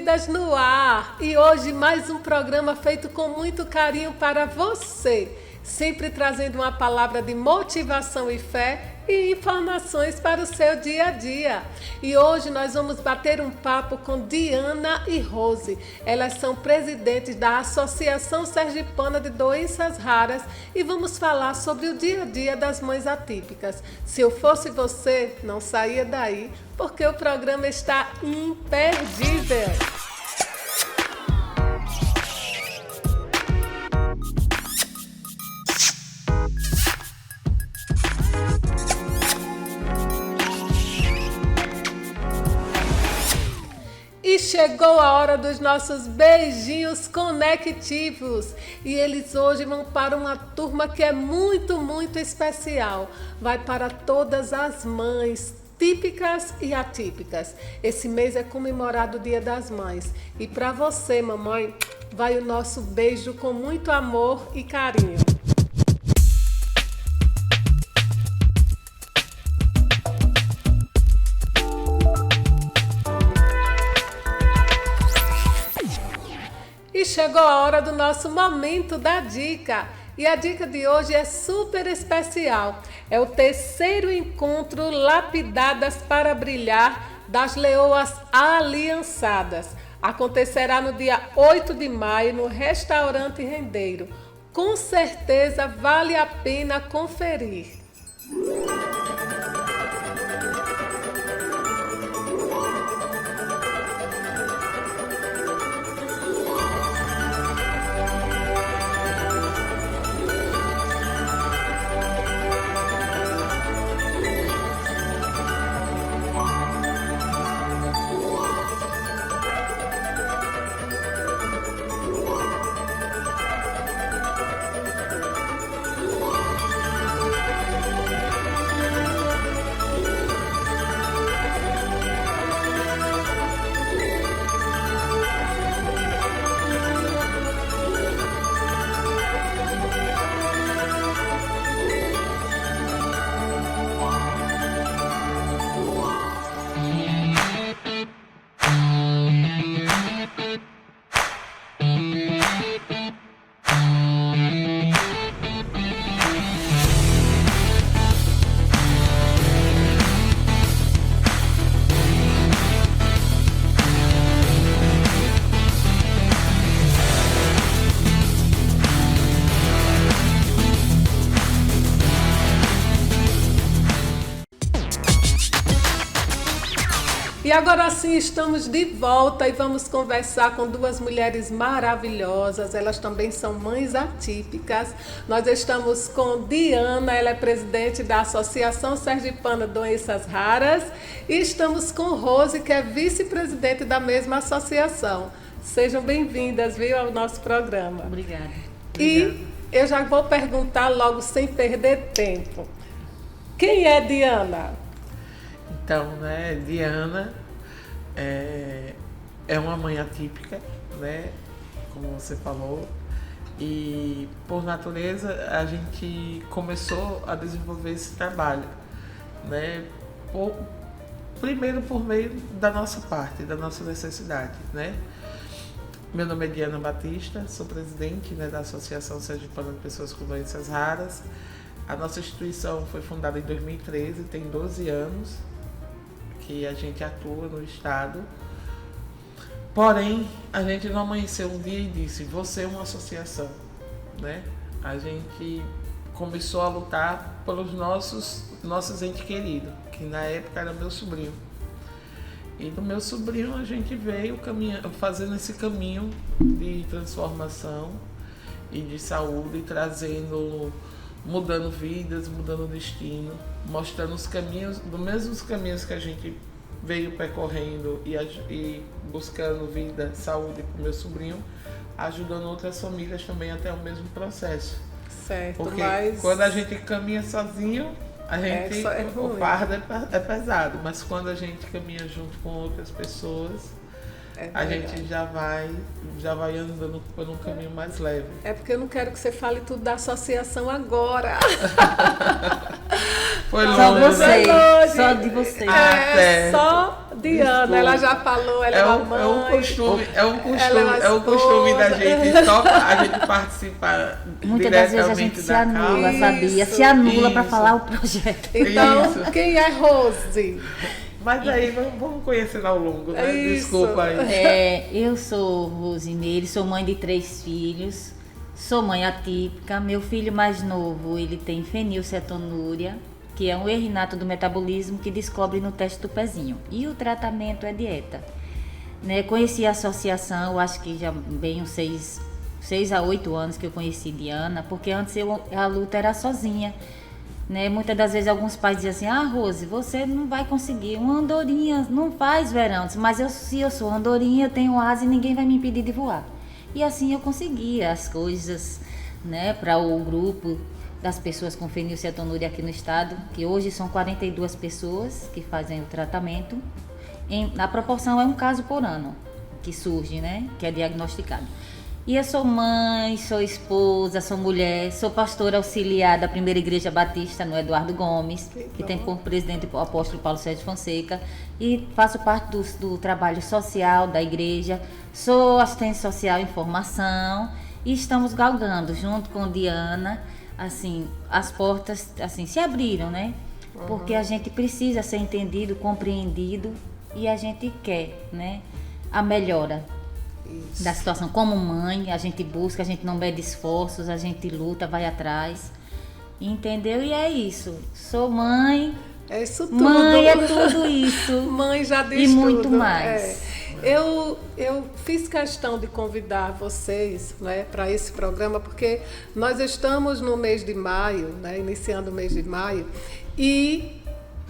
Vidas no ar! E hoje mais um programa feito com muito carinho para você, sempre trazendo uma palavra de motivação e fé e informações para o seu dia a dia. E hoje nós vamos bater um papo com Diana e Rose. Elas são presidentes da Associação Sergipana de Doenças Raras e vamos falar sobre o dia a dia das mães atípicas. Se eu fosse você, não saía daí, porque o programa está imperdível. E chegou a hora dos nossos beijinhos conectivos. E eles hoje vão para uma turma que é muito, muito especial. Vai para todas as mães, típicas e atípicas. Esse mês é comemorado o Dia das Mães. E para você, mamãe, vai o nosso beijo com muito amor e carinho. E chegou a hora do nosso momento da dica. E a dica de hoje é super especial. É o terceiro encontro Lapidadas para Brilhar das Leoas Aliançadas. Acontecerá no dia 8 de maio no Restaurante Rendeiro. Com certeza vale a pena conferir. E agora sim estamos de volta e vamos conversar com duas mulheres maravilhosas. Elas também são mães atípicas. Nós estamos com Diana, ela é presidente da Associação Sergipana de Doenças Raras. E estamos com Rose, que é vice-presidente da mesma associação. Sejam bem-vindas, viu, ao nosso programa. Obrigada. E eu já vou perguntar logo sem perder tempo. Quem é Diana? Então, né, Diana é uma mãe atípica, né, como você falou, e por natureza a gente começou a desenvolver esse trabalho, né, primeiro por meio da nossa parte, da nossa necessidade, né. Meu nome é Diana Batista, sou presidente, né, da Associação Sergipana de Pessoas com Doenças Raras. A nossa instituição foi fundada em 2013, tem 12 anos que a gente atua no estado. Porém, a gente não amanheceu um dia e disse, você é uma associação, né? A gente começou a lutar pelos nossos entes queridos, que na época era meu sobrinho. E do meu sobrinho a gente veio fazendo esse caminho de transformação e de saúde, mudando vidas, mudando destino, mostrando os caminhos, dos mesmos caminhos que a gente veio percorrendo e buscando vida, saúde para o meu sobrinho, ajudando outras famílias também até o mesmo processo. Certo, porque mas quando a gente caminha sozinho, o fardo é pesado, mas quando a gente caminha junto com outras pessoas, a gente já vai andando por um caminho mais leve. É porque eu não quero que você fale tudo da associação agora. Foi Só longe, você, né? só de você. Só Diana, Desculpa. ela já falou, ela é uma mãe. É um ela costume da esposa. gente, só pra a gente participar Muitas das vezes a gente diretamente se da anula, causa. sabia? Se anula para Isso. falar o projeto. Então, Isso. quem é Rose? Mas aí vamos conhecer ao longo, né? Isso. Desculpa aí. Eu sou Rosimeire, sou mãe de 3 filhos, sou mãe atípica. Meu filho mais novo, ele tem fenilcetonúria, que é um erro inato do metabolismo que descobre no teste do pezinho. E o tratamento é dieta. Né? Conheci a associação, acho que já bem uns 6 a 8 anos que eu conheci Diana, porque antes a luta era sozinha. Né? Muitas das vezes alguns pais diziam assim, Rose, você não vai conseguir, uma andorinha não faz verão, mas se eu sou andorinha, eu tenho asa e ninguém vai me impedir de voar. E assim eu conseguia as coisas, né, para o grupo das pessoas com fenilcetonúria aqui no estado, que hoje são 42 pessoas que fazem o tratamento. Na proporção é um caso por ano que surge, né, que é diagnosticado. E eu sou mãe, sou esposa, sou mulher, sou pastora auxiliar da Primeira Igreja Batista no Eduardo Gomes, que tem como presidente o apóstolo Paulo Sérgio Fonseca, e faço parte do trabalho social da igreja, sou assistente social em formação e estamos galgando, junto com Diana, assim, as portas assim, se abriram, né? Porque a gente precisa ser entendido, compreendido e a gente quer, né, a melhora. Isso. Da situação como mãe, a gente busca, a gente não mede esforços, a gente luta, vai atrás, entendeu? E é isso, sou mãe, é isso tudo. Mãe é tudo isso. Mãe já diz e tudo. muito mais. Eu fiz questão de convidar vocês, né, para esse programa, porque nós estamos no mês de maio, né, iniciando o mês de maio, e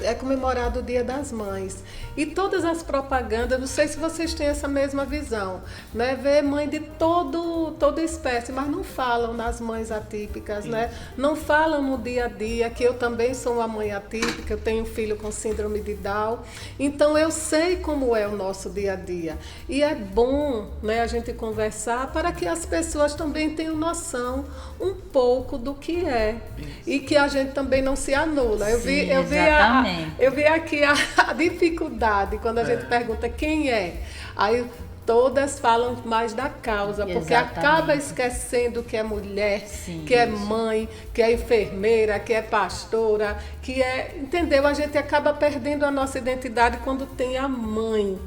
é comemorado o Dia das Mães. E todas as propagandas, não sei se vocês têm essa mesma visão, né? Ver mãe de toda espécie, mas não falam nas mães atípicas, né? Não falam no dia a dia, que eu também sou uma mãe atípica, eu tenho um filho com síndrome de Down. Então eu sei como é o nosso dia a dia. E é bom, né, a gente conversar para que as pessoas também tenham noção um pouco do que é. Isso. E que a gente também não se anula. Eu vi aqui a dificuldade quando a gente pergunta quem é. Aí todas falam mais da causa, porque acaba esquecendo que é mulher, sim, que é mãe, que é enfermeira, que é pastora, que é... Entendeu? A gente acaba perdendo a nossa identidade quando tem a mãe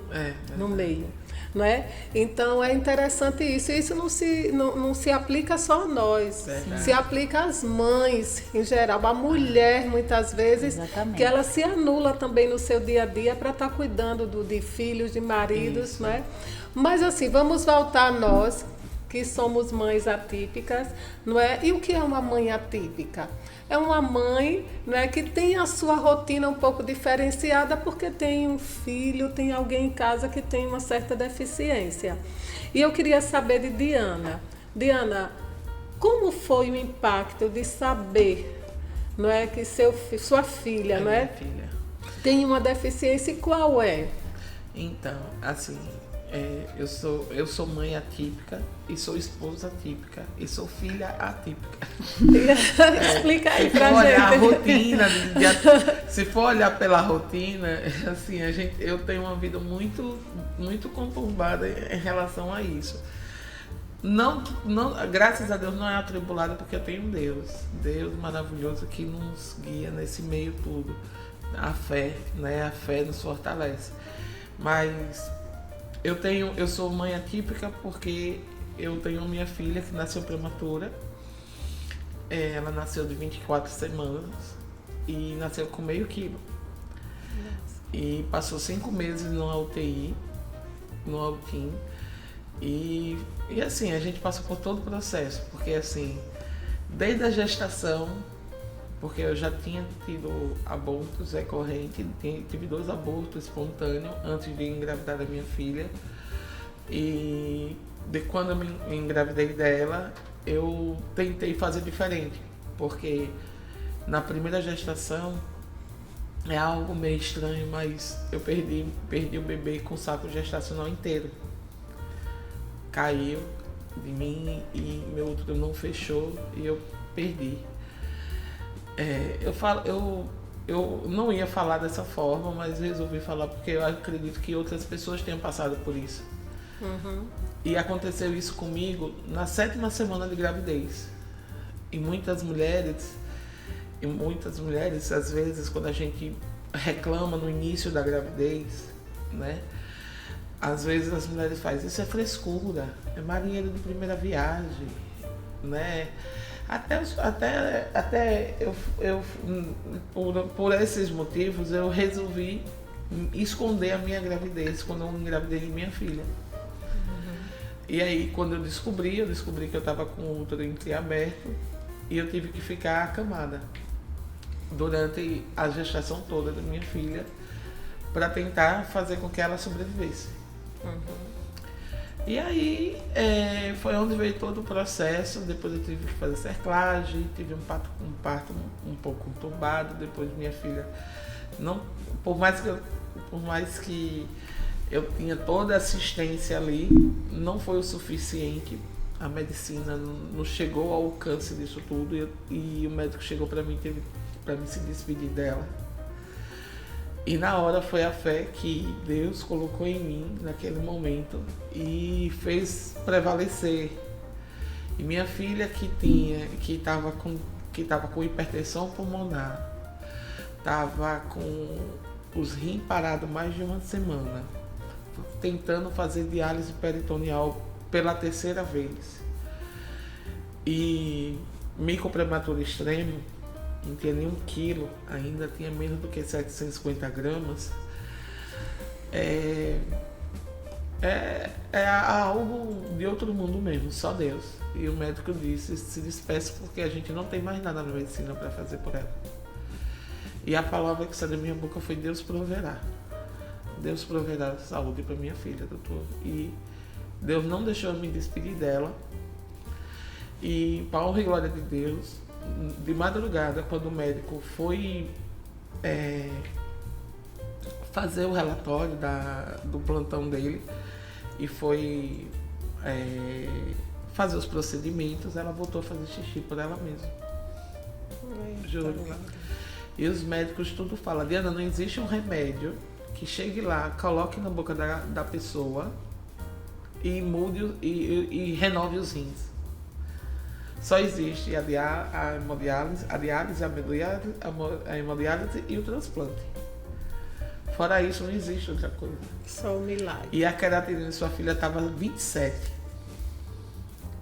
no meio. Não é? Então é interessante isso. Isso não se aplica só a nós, se aplica às mães em geral, a mulher muitas vezes, que ela se anula também no seu dia a dia para estar cuidando de filhos, de maridos, isso. Não é? Mas assim, vamos voltar a nós, que somos mães atípicas, não é? E o que é uma mãe atípica? É uma mãe, né, que tem a sua rotina um pouco diferenciada porque tem um filho, tem alguém em casa que tem uma certa deficiência. E eu queria saber de Diana. Diana, como foi o impacto de saber, não é, que sua filha, não é, filha, tem uma deficiência, e qual é? Então, assim, eu sou mãe atípica e sou esposa atípica e sou filha atípica. Explica aí pra gente. A rotina, se for olhar pela rotina, assim, eu tenho uma vida muito, muito conturbada em relação a isso. Não, graças a Deus não é atribulada, porque eu tenho Deus maravilhoso que nos guia nesse meio tudo. A fé, né? A fé nos fortalece. Mas eu sou mãe atípica porque eu tenho minha filha que nasceu prematura. Ela nasceu de 24 semanas e nasceu com meio quilo. E passou 5 meses numa UTI, no Altim. E assim, a gente passa por todo o processo, porque assim, desde a gestação, porque eu já tinha tido abortos recorrentes, tive 2 abortos espontâneos antes de engravidar da minha filha. E de quando eu me engravidei dela, eu tentei fazer diferente, porque na primeira gestação é algo meio estranho, mas eu perdi o bebê com o saco gestacional inteiro. caiu de mim e meu útero não fechou e eu perdi. Eu não ia falar dessa forma, mas resolvi falar porque eu acredito que outras pessoas tenham passado por isso. E aconteceu isso comigo na 7ª semana de gravidez. E muitas mulheres, às vezes, quando a gente reclama no início da gravidez, né? Às vezes as mulheres fazem, isso é frescura, é marinheiro de primeira viagem, né? Até eu por esses motivos, eu resolvi esconder a minha gravidez quando eu engravidei de minha filha. E aí, quando eu descobri que eu estava com o útero entreaberto e eu tive que ficar acamada durante a gestação toda da minha filha para tentar fazer com que ela sobrevivesse. E aí foi onde veio todo o processo. Depois eu tive que fazer cerclagem, tive um parto um pouco conturbado. Depois minha filha, não, por mais que eu tinha toda a assistência ali, não foi o suficiente. A medicina não chegou ao alcance disso tudo e o médico chegou para mim, teve para me se despedir dela. E na hora foi a fé que Deus colocou em mim naquele momento e fez prevalecer. E minha filha que estava com hipertensão pulmonar, estava com os rins parados mais de uma semana, tentando fazer diálise peritoneal pela 3ª vez. E micro prematuro extremo, não tinha nem 1 quilo, ainda tinha menos do que 750 gramas. É algo de outro mundo mesmo, só Deus. E o médico disse, se despeça porque a gente não tem mais nada na medicina para fazer por ela. E a palavra que saiu da minha boca foi Deus proverá. Deus proverá saúde para minha filha, doutor. E Deus não deixou eu me despedir dela. E para a honra e glória de Deus, de madrugada, quando o médico foi fazer o relatório do plantão dele e foi fazer os procedimentos, ela voltou a fazer xixi por ela mesma. Juro. E os médicos tudo falam, Diana, não existe um remédio que chegue lá, coloque na boca da pessoa e mude e renove os rins. Só existe a diálise, a hemodiálise e o transplante. Fora isso, não existe outra coisa. Só um milagre. E a creatina de sua filha estava 27.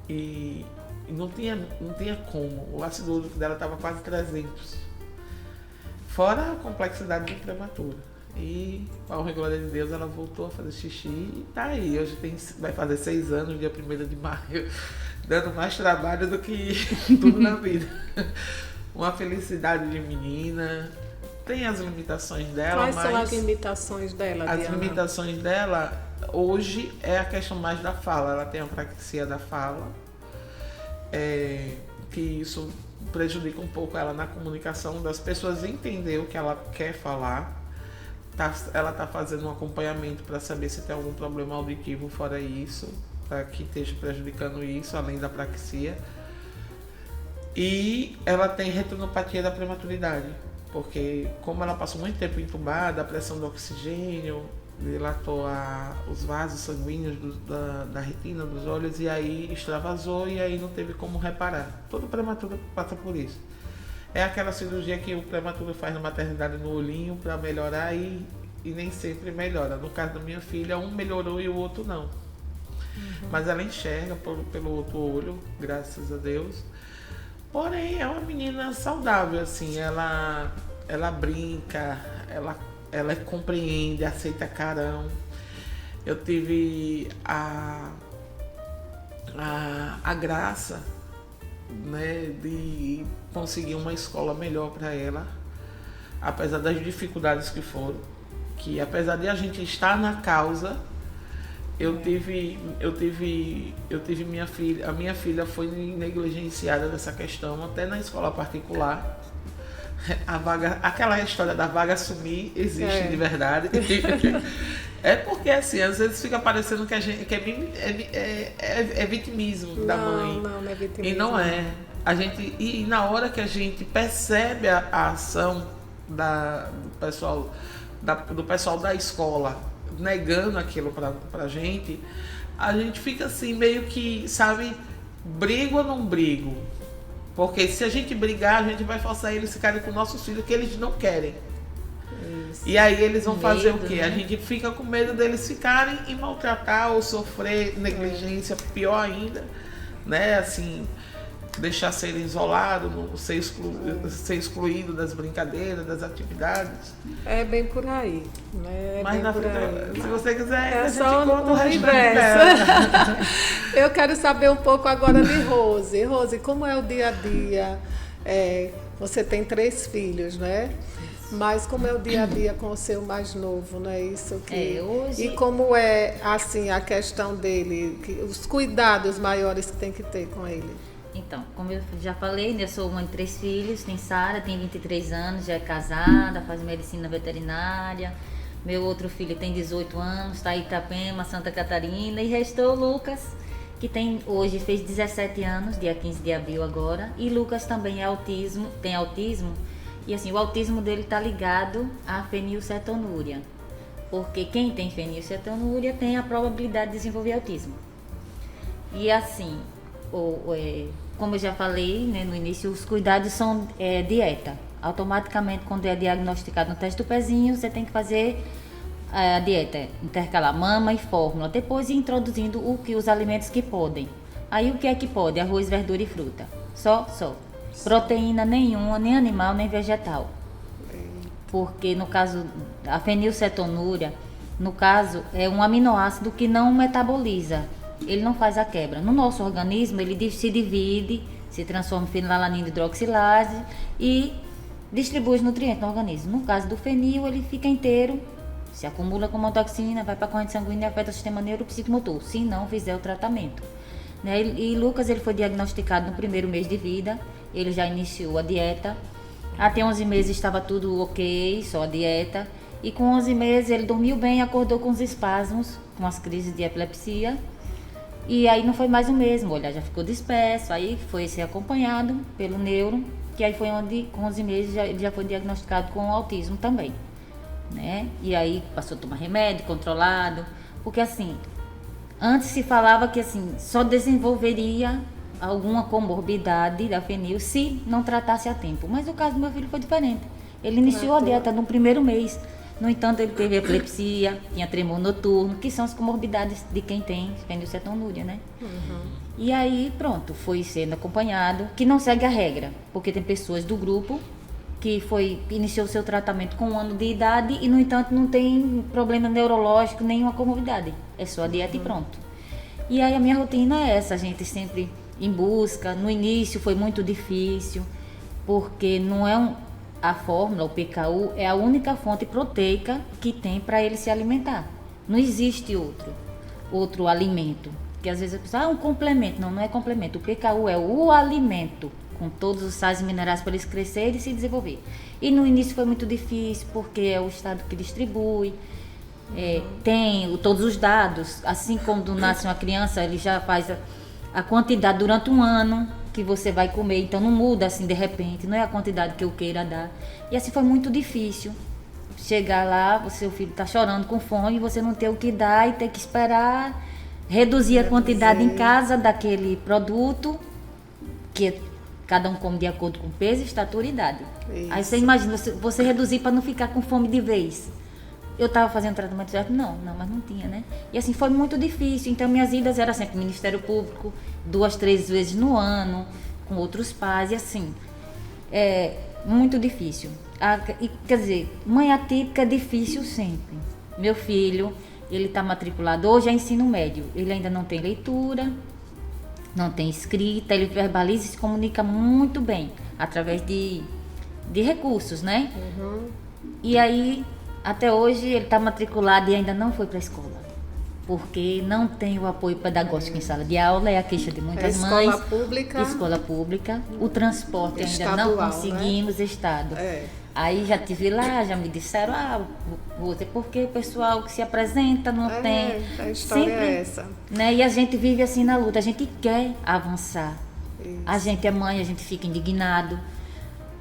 E não tinha como. O ácido úrico dela estava quase 300. Fora a complexidade do prematuro. E, com a glória de Deus, ela voltou a fazer xixi e tá aí. Hoje vai fazer 6 anos, dia 1º de maio, dando mais trabalho do que tudo na vida. Uma felicidade de menina. Tem as limitações dela, Quais são as limitações dela, As Diana? limitações dela, hoje, é a questão mais da fala. Ela tem a praxia da fala, que isso prejudica um pouco ela na comunicação, das pessoas entender o que ela quer falar. Ela está fazendo um acompanhamento para saber se tem algum problema auditivo fora isso, para que esteja prejudicando isso, além da praxia. E ela tem retinopatia da prematuridade, porque como ela passou muito tempo entubada, a pressão do oxigênio dilatou os vasos sanguíneos da retina dos olhos e aí extravasou e aí não teve como reparar. Todo prematuro passa por isso. É aquela cirurgia que o prematuro faz na maternidade no olhinho para melhorar e nem sempre melhora. No caso da minha filha, um melhorou e o outro não. Mas ela enxerga pelo outro olho, graças a Deus. Porém, é uma menina saudável, assim. Ela brinca, ela compreende, aceita carão. Eu tive a graça, né, de conseguir uma escola melhor para ela, apesar das dificuldades que foram, que apesar de a gente estar na causa, eu tive minha filha, a minha filha foi negligenciada dessa questão até na escola particular. Aquela história da vaga sumir existe de verdade. É porque, assim, às vezes fica parecendo que a gente é vitimismo da mãe. Não é vitimismo. E não é. E na hora que a gente percebe a ação do pessoal da escola negando aquilo pra gente, a gente fica assim, meio que, sabe, brigo ou não brigo? Porque se a gente brigar, a gente vai forçar eles a ficarem com nossos filhos, que eles não querem. Isso. E aí eles vão fazer o quê? Né? A gente fica com medo deles ficarem e maltratar ou sofrer negligência, pior ainda, né? Assim, deixar ser isolado, ser excluído das brincadeiras, das atividades. É bem por aí. Né? Mas na frente, se você quiser, a gente só conta o resto Eu quero saber um pouco agora de Rose. Rose, como é o dia a dia? Você tem 3 filhos, né? Mas como é o dia a dia com o seu mais novo, não é isso que... hoje... E como é, assim, a questão dele, os cuidados maiores que tem que ter com ele? Então, como eu já falei, eu sou mãe de 3 filhos, tem Sara, tem 23 anos, já é casada, faz medicina veterinária. Meu outro filho tem 18 anos, está em Itapema, Santa Catarina. E restou o Lucas, que hoje fez 17 anos, dia 15 de abril agora. E Lucas também tem autismo. E assim, o autismo dele está ligado à fenilcetonúria. Porque quem tem fenilcetonúria tem a probabilidade de desenvolver autismo. E assim... como eu já falei, né, no início, os cuidados são dieta. Automaticamente, quando é diagnosticado no teste do pezinho, você tem que fazer a dieta, intercalar mama e fórmula, depois ir introduzindo os alimentos que podem. Aí o que é que pode? Arroz, verdura e fruta. Só. Proteína nenhuma, nem animal, nem vegetal. Porque no caso, a fenilcetonúria, no caso, é um aminoácido que não metaboliza. Ele não faz a quebra. No nosso organismo, ele se divide, se transforma em fenilalanina hidroxilase e distribui os nutrientes no organismo. No caso do fenil, ele fica inteiro, se acumula como toxina, vai para a corrente sanguínea e afeta o sistema neuropsicomotor, se não fizer o tratamento. Né? E Lucas, ele foi diagnosticado no primeiro mês de vida, ele já iniciou a dieta. Até 11 meses estava tudo ok, só a dieta. E com 11 meses ele dormiu bem, acordou com os espasmos, com as crises de epilepsia. E aí não foi mais o mesmo, olha, já ficou disperso, aí foi ser acompanhado pelo neuro, que aí foi onde, com 11 meses, ele já foi diagnosticado com autismo também, né? E aí passou a tomar remédio, controlado, porque assim, antes se falava que assim, só desenvolveria alguma comorbidade da fenil se não tratasse a tempo, mas o caso do meu filho foi diferente, ele iniciou a dieta no primeiro mês. No entanto, ele teve epilepsia, tinha tremor noturno, que são as comorbidades de quem tem fenilcetonúria, né? Uhum. E aí, pronto, foi sendo acompanhado, que não segue a regra, porque tem pessoas do grupo que iniciou seu tratamento com 1 ano de idade e, no entanto, não tem problema neurológico, nenhuma comorbidade. É só a dieta e pronto. E aí a minha rotina é essa, a gente sempre em busca. No início foi muito difícil, porque não é a fórmula, o PKU, é a única fonte proteica que tem para ele se alimentar. Não existe outro alimento. Que às vezes a pessoa, é um complemento. Não é complemento. O PKU é o alimento, com todos os sais e minerais para eles crescerem e se desenvolver. E no início foi muito difícil, porque é o estado que distribui, tem todos os dados. Assim como nasce uma criança, ele já faz a quantidade durante 1 ano que você vai comer, então não muda assim de repente, não é a quantidade que eu queira dar. E assim foi muito difícil. Chegar lá, o seu filho está chorando com fome, você não ter o que dar e ter que esperar, reduzir a quantidade em casa daquele produto, que cada um come de acordo com peso, estatura e idade. Isso. Aí você imagina, você reduzir para não ficar com fome de vez. Eu estava fazendo tratamento certo? Não, mas não tinha, né? E assim, foi muito difícil. Então, minhas idas eram sempre Ministério Público, 2, 3 vezes no ano, com outros pais, e assim, muito difícil. Quer dizer, mãe atípica é difícil sempre. Meu filho, ele está matriculado hoje é ensino médio. Ele ainda não tem leitura, não tem escrita, ele verbaliza e se comunica muito bem, através de recursos, né? Uhum. E aí... Até hoje ele está matriculado e ainda não foi para a escola, porque não tem o apoio pedagógico em sala de aula, é a queixa de muitas mães. Escola pública. O transporte Estadual, ainda não conseguimos, né? Estado. Aí já tive lá, já me disseram, Rose, porque o pessoal que se apresenta não tem. A história Sempre, é essa. né? E a gente vive assim na luta, a gente quer avançar. Isso. A gente é mãe, a gente fica indignado,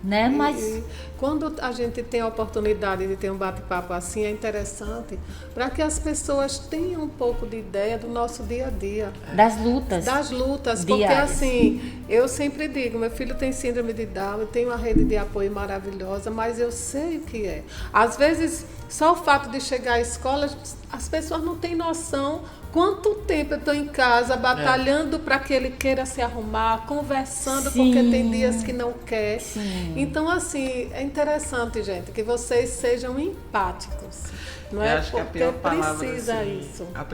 né? Mas E quando a gente tem a oportunidade de ter um bate-papo assim, é interessante para que as pessoas tenham um pouco de ideia do nosso dia a dia. das lutas. Das lutas, porque diárias. assim, eu sempre digo, meu filho tem síndrome de Down, eu tenho uma rede de apoio maravilhosa, mas eu sei o que é. Às vezes, só o fato de chegar à escola, as pessoas não têm noção quanto tempo eu estou em casa batalhando para que ele queira se arrumar, conversando, Sim. porque tem dias que não quer. Sim. Então, assim, é interessante, gente, que vocês sejam empáticos. Não Eu é? acho que a Porque pior palavra, precisa assim, isso. a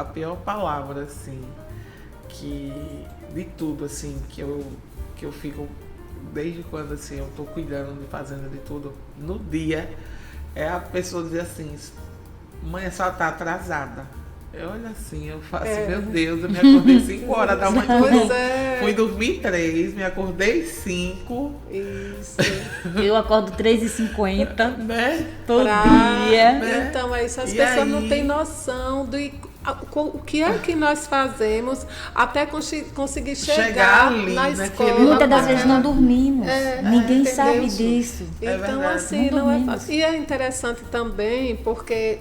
pior palavra, assim, que de tudo, assim, que eu fico desde quando, assim, eu tô cuidando de fazenda de tudo, no dia, é a pessoa dizer assim, mãe, a senhora tá atrasada. Eu olho assim, eu faço, meu Deus, eu me acordei 5 horas da manhã. Pois é. Fui dormir 3, me acordei 5, Isso. Eu acordo 3h50 né? todo Pra- dia. Então, é isso. As E pessoas aí? não têm noção do o que é que nós fazemos até conseguir Chegar chegar ali, na naquele escola. Muitas das lugar. vezes não dormimos. Ninguém entendeu? sabe disso. É Então, verdade. assim, Não não é dormimos. fácil. E é interessante também, porque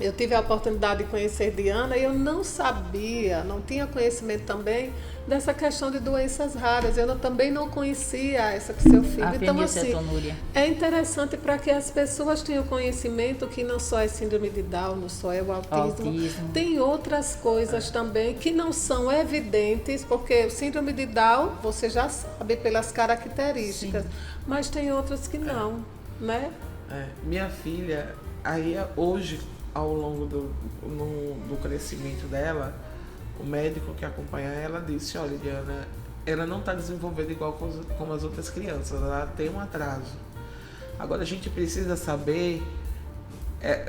eu tive a oportunidade de conhecer Diana e eu não sabia, não tinha conhecimento também dessa questão de doenças raras. Eu também não conhecia essa que seu filho. A Então, assim, fenilcetonúria. é interessante para que as pessoas tenham conhecimento que não só é síndrome de Down, não só é o autismo. Tem outras coisas também que não são evidentes, porque o síndrome de Down, você já sabe pelas características, mas tem outras que não, né? Minha filha, aí hoje, ao longo do crescimento dela, o médico que acompanha ela disse, olha, Diana, ela não está desenvolvendo igual como as outras crianças, ela tem um atraso. Agora a gente precisa saber,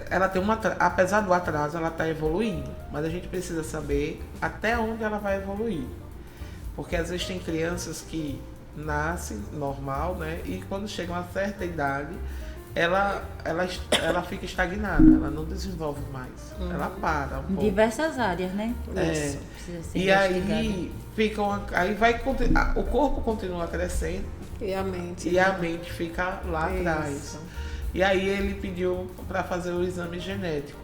ela tem apesar do atraso, ela está evoluindo, mas a gente precisa saber até onde ela vai evoluir. Porque às vezes tem crianças que nascem normal, né? E quando chegam a certa idade, ela fica estagnada, ela não desenvolve mais, ela para um Em pouco. diversas áreas, né? É. Precisa ser E investigado. aí o corpo continua crescendo E a mente. e a mente fica lá Isso. atrás. E aí ele pediu para fazer o exame genético,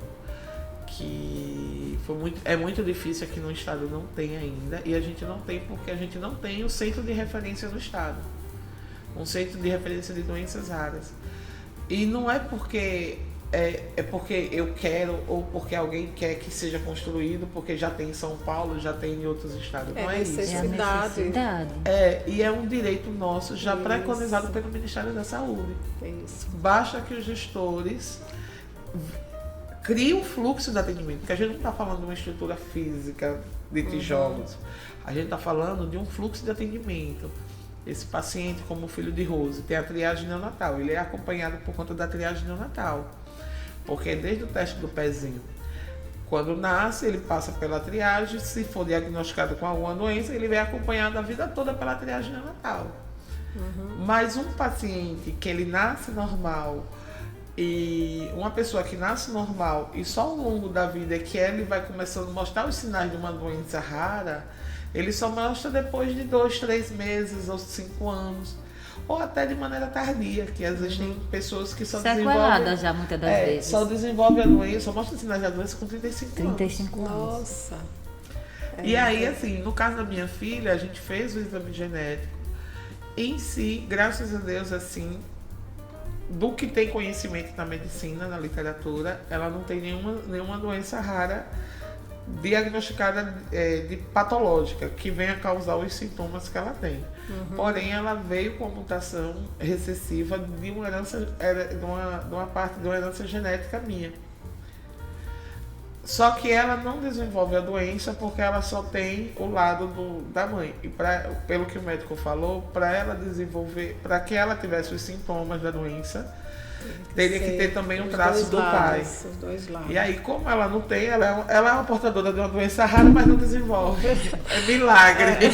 que é muito difícil, aqui no estado não tem ainda, e a gente não tem porque a gente não tem o centro de referência no estado, um centro de referência de doenças raras. E não é porque é porque eu quero ou porque alguém quer que seja construído, porque já tem em São Paulo, já tem em outros estados. Não é isso. É a Necessidade. necessidade. E é um direito nosso já Isso. preconizado pelo Ministério da Saúde. Isso. Basta que os gestores criem um fluxo de atendimento, porque a gente não está falando de uma estrutura física de tijolos, a gente está falando de um fluxo de atendimento. Esse paciente, como o filho de Rose, tem a triagem neonatal, ele é acompanhado por conta da triagem neonatal, porque desde o teste do pezinho, quando nasce, ele passa pela triagem, se for diagnosticado com alguma doença, ele vem acompanhado a vida toda pela triagem neonatal. Mas um paciente que ele nasce normal, e uma pessoa que nasce normal e só ao longo da vida é que ele vai começando a mostrar os sinais de uma doença rara, ele só mostra depois de 2, 3 meses ou 5 anos, ou até de maneira tardia, que às vezes tem pessoas que só Sequelada já, muitas das vezes. só desenvolve a doença, só mostra os sinais da doença com 35 anos. 35 anos. Nossa. E aí, assim, no caso da minha filha, a gente fez o exame genético. Em si, graças a Deus, assim, do que tem conhecimento na medicina, na literatura, ela não tem nenhuma doença rara diagnosticada de patológica, que venha causar os sintomas que ela tem. Porém, ela veio com mutação recessiva de uma herança, de uma parte de uma herança genética minha. Só que ela não desenvolve a doença porque ela só tem o lado da mãe. E pelo que o médico falou, para ela desenvolver, para que ela tivesse os sintomas da doença, teria que ter também um os traço dois do lados, pai. Os dois lados. E aí, como ela não tem, ela é uma portadora de uma doença rara, mas não desenvolve. É milagre.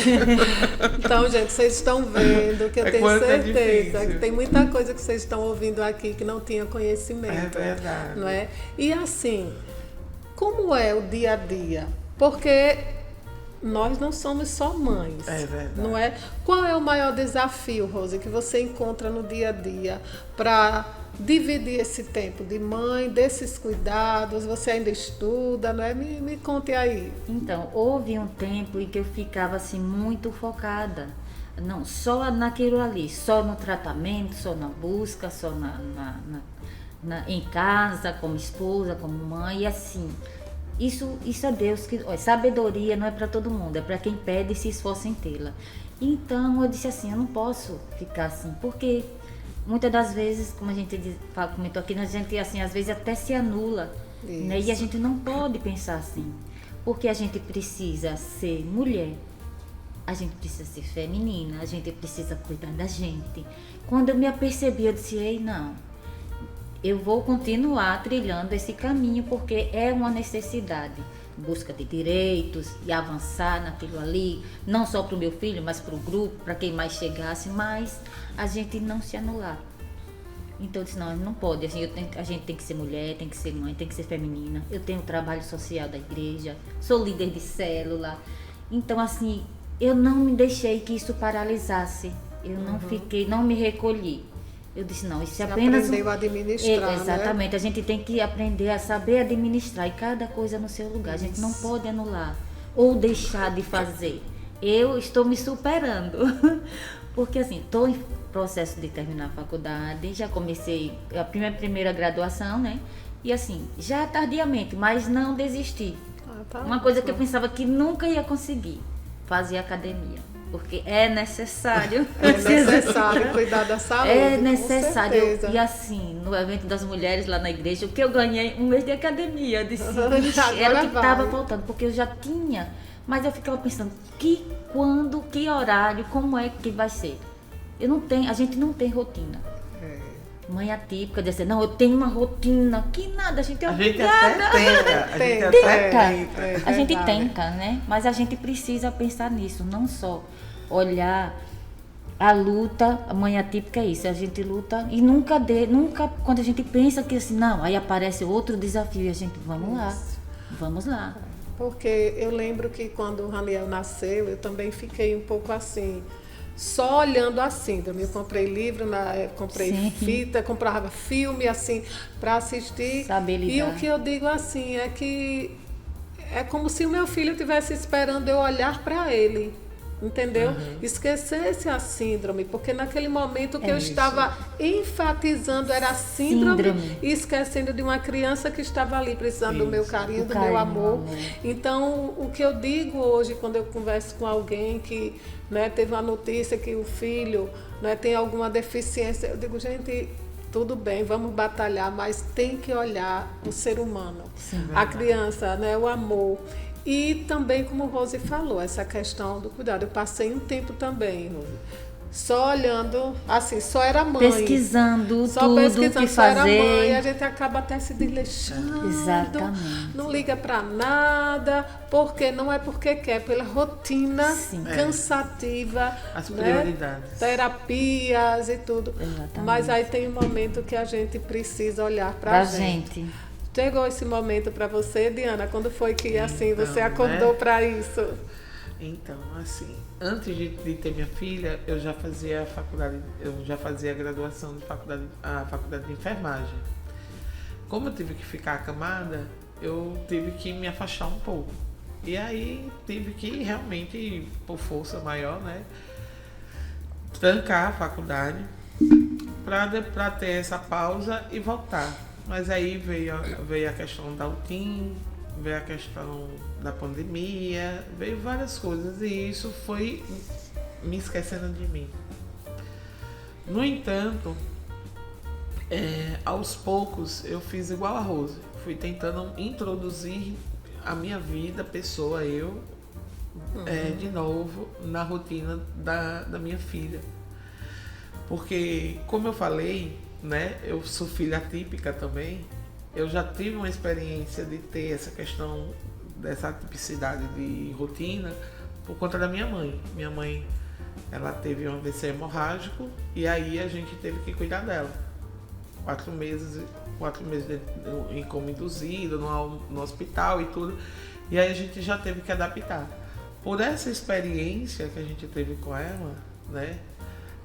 Então, gente, vocês estão vendo que eu tenho quanto é certeza difícil. que tem muita coisa que vocês estão ouvindo aqui que não tinha conhecimento. É verdade. Não é? E assim, como é o dia a dia? Porque nós não somos só mães. É verdade. Não é? Qual é o maior desafio, Rose, que você encontra no dia a dia para dividir esse tempo de mãe, desses cuidados? Você ainda estuda, não é? Me conte aí. Então, houve um tempo em que eu ficava assim muito focada, não só naquilo ali, só no tratamento, só na busca, só em casa, como esposa, como mãe, e assim, isso é Deus que, olha, sabedoria não é para todo mundo, é para quem pede e se esforça em tê-la. Então eu disse assim, eu não posso ficar assim, porque muitas das vezes, como a gente comentou aqui, a gente assim, às vezes até se anula, né? E a gente não pode pensar assim, porque a gente precisa ser mulher, a gente precisa ser feminina, a gente precisa cuidar da gente. Quando eu me apercebi, eu disse, ei, não, eu vou continuar trilhando esse caminho, porque é uma necessidade, busca de direitos e avançar naquilo ali, não só para o meu filho, mas para o grupo, para quem mais chegasse, mas a gente não se anular. Então eu disse, não pode, assim, a gente tem que ser mulher, tem que ser mãe, tem que ser feminina. Eu tenho trabalho social da igreja, sou líder de célula. Então assim, eu não me deixei que isso paralisasse, eu não fiquei, não me recolhi. Eu disse, não, isso é apenas... Aprendeu a administrar, exatamente, né? A gente tem que aprender a saber administrar e cada coisa no seu lugar. A gente não pode anular ou deixar de fazer. Eu estou me superando, porque assim, estou em processo de terminar a faculdade, já comecei a primeira graduação, né? E assim, já tardiamente, mas não desisti. Uma coisa que eu pensava que nunca ia conseguir, fazer academia. Porque é necessário. É necessário cuidar da saúde. É necessário. Com certeza. E assim, no evento das mulheres lá na igreja, o que eu ganhei um mês de academia. Eu disse, era o que estava faltando, porque eu já tinha. Mas eu ficava pensando, quando, que horário, como é que vai ser? A gente não tem rotina. Mãe atípica, dizer, não, eu tenho uma rotina, que nada, a gente é obrigada. A gente tenta, né? Mas a gente precisa pensar nisso, não só olhar a luta, a mãe atípica é isso, a gente luta e nunca quando a gente pensa que assim, não, aí aparece outro desafio e a gente, vamos lá. Porque eu lembro que quando o Raniel nasceu, eu também fiquei um pouco assim, só olhando a síndrome. Eu comprei livro, comprei fita, comprava filme assim para assistir. Saber lidar. E o que eu digo assim é que é como se o meu filho estivesse esperando eu olhar para ele. Entendeu? Esquecesse a síndrome, porque naquele momento que eu estava enfatizando era a síndrome e esquecendo de uma criança que estava ali precisando do meu carinho, do meu amor. Então, o que eu digo hoje quando eu converso com alguém que, né, teve uma notícia que o filho, né, tem alguma deficiência, eu digo, gente, tudo bem, vamos batalhar, mas tem que olhar o ser humano, a criança, né, o amor. E também, como Rose falou, essa questão do cuidado. Eu passei um tempo também, Rose, só olhando, assim, só era mãe. Pesquisando tudo que só fazer. Era mãe, a gente acaba até se desleixando. Exatamente. Não liga para nada, porque não é porque quer, pela rotina cansativa. As prioridades. Né? Terapias e tudo. Exatamente. Mas aí tem um momento que a gente precisa olhar para a gente. Chegou esse momento para você, Diana? Quando foi que assim você acordou para isso? Então, assim, antes de ter minha filha, eu já fazia a faculdade, a graduação de faculdade de enfermagem. Como eu tive que ficar acamada, eu tive que me afastar um pouco. E aí tive que realmente, por força maior, né, trancar a faculdade para ter essa pausa e voltar. Mas aí veio a questão da UTIM, veio a questão da pandemia, veio várias coisas e isso foi me esquecendo de mim. No entanto, aos poucos eu fiz igual a Rose, fui tentando introduzir a minha vida, pessoa, de novo na rotina da minha filha. Porque, como eu falei, né? Eu sou filha típica também. Eu já tive uma experiência de ter essa questão dessa tipicidade de rotina por conta da minha mãe. Minha mãe, ela teve um AVC hemorrágico e aí a gente teve que cuidar dela. 4 meses em coma induzido, no hospital e tudo. E aí a gente já teve que adaptar. Por essa experiência que a gente teve com ela, né?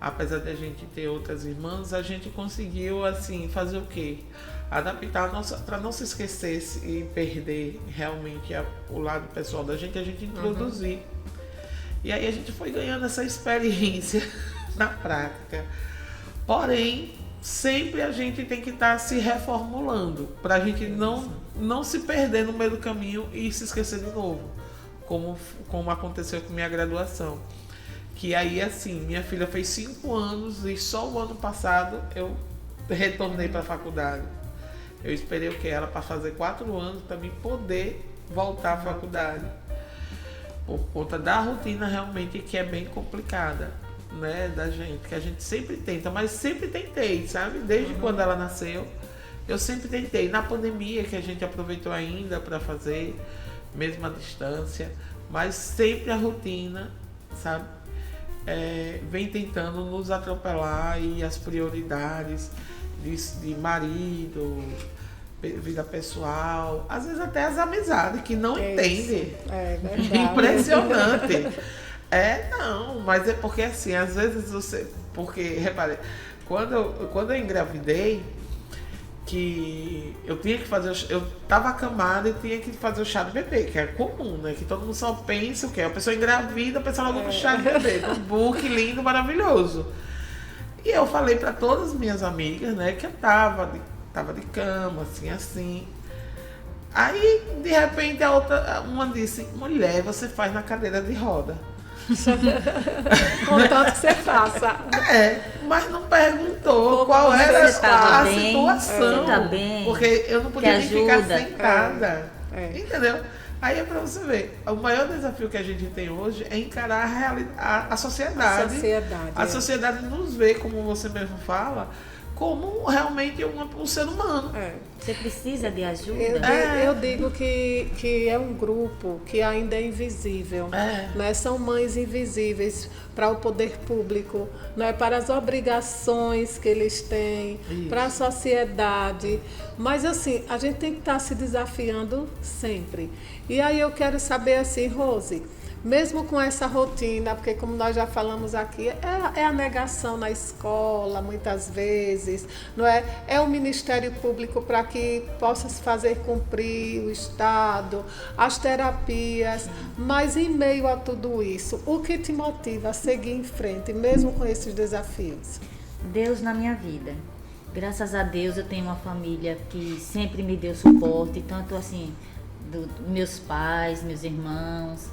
Apesar de a gente ter outras irmãs, a gente conseguiu, assim, fazer o quê? Adaptar para não se esquecer e perder realmente o lado pessoal da gente, a gente introduzir. E aí a gente foi ganhando essa experiência na prática. Porém, sempre a gente tem que estar se reformulando, para a gente não se perder no meio do caminho e se esquecer de novo, como aconteceu com minha graduação. Que aí, assim, minha filha fez 5 anos e só o ano passado eu retornei para a faculdade. Eu esperei o que? Ela para fazer 4 anos para mim poder voltar à faculdade. Por conta da rotina realmente que é bem complicada, né, da gente, que a gente sempre tenta, mas sempre tentei, sabe? Desde quando ela nasceu, eu sempre tentei. Na pandemia, que a gente aproveitou ainda para fazer, mesmo à distância, mas sempre a rotina, sabe? Vem tentando nos atropelar e as prioridades de marido, vida pessoal, às vezes até as amizades que não entendem. É verdade. Impressionante. Não, mas é porque assim, às vezes porque, repare, quando eu engravidei, que eu tinha que fazer, eu tava acamada e tinha que fazer o chá do bebê, que é comum, né? Que todo mundo só pensa o quê? A pessoa engravida, a pessoa logo no chá do bebê, um book lindo, maravilhoso. E eu falei para todas as minhas amigas, né, que eu tava de cama, assim. Aí, de repente, uma disse, mulher, você faz na cadeira de roda. Contanto que você faça. Mas não perguntou qual era a situação. Você tá bem, porque eu não podia nem ficar sentada. Entendeu? Aí é pra você ver. O maior desafio que a gente tem hoje é encarar a sociedade. A sociedade nos vê, como você mesmo fala, como realmente um ser humano. Você precisa de ajuda? Eu digo que é um grupo que ainda é invisível. Né? São mães invisíveis para o poder público, né? Para as obrigações que eles têm, para a sociedade. Mas assim, a gente tem que estar se desafiando sempre. E aí eu quero saber assim, Rose, mesmo com essa rotina, porque como nós já falamos aqui, é a negação na escola, muitas vezes, não é? É o Ministério Público para que possa se fazer cumprir o Estado, as terapias, mas em meio a tudo isso, o que te motiva a seguir em frente, mesmo com esses desafios? Deus na minha vida. Graças a Deus eu tenho uma família que sempre me deu suporte, tanto assim, meus pais, meus irmãos,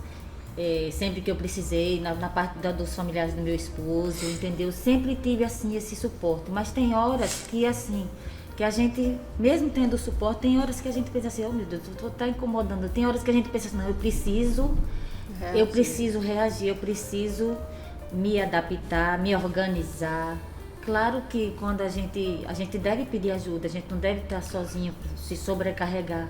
sempre que eu precisei, na parte dos familiares do meu esposo, entendeu? Sempre tive assim esse suporte, mas tem horas que assim, que a gente, mesmo tendo suporte, tem horas que a gente pensa assim, oh meu Deus, tá incomodando, tem horas que a gente pensa assim, não, eu preciso reagir, eu preciso me adaptar, me organizar. Claro que quando a gente deve pedir ajuda, a gente não deve estar sozinho, se sobrecarregar,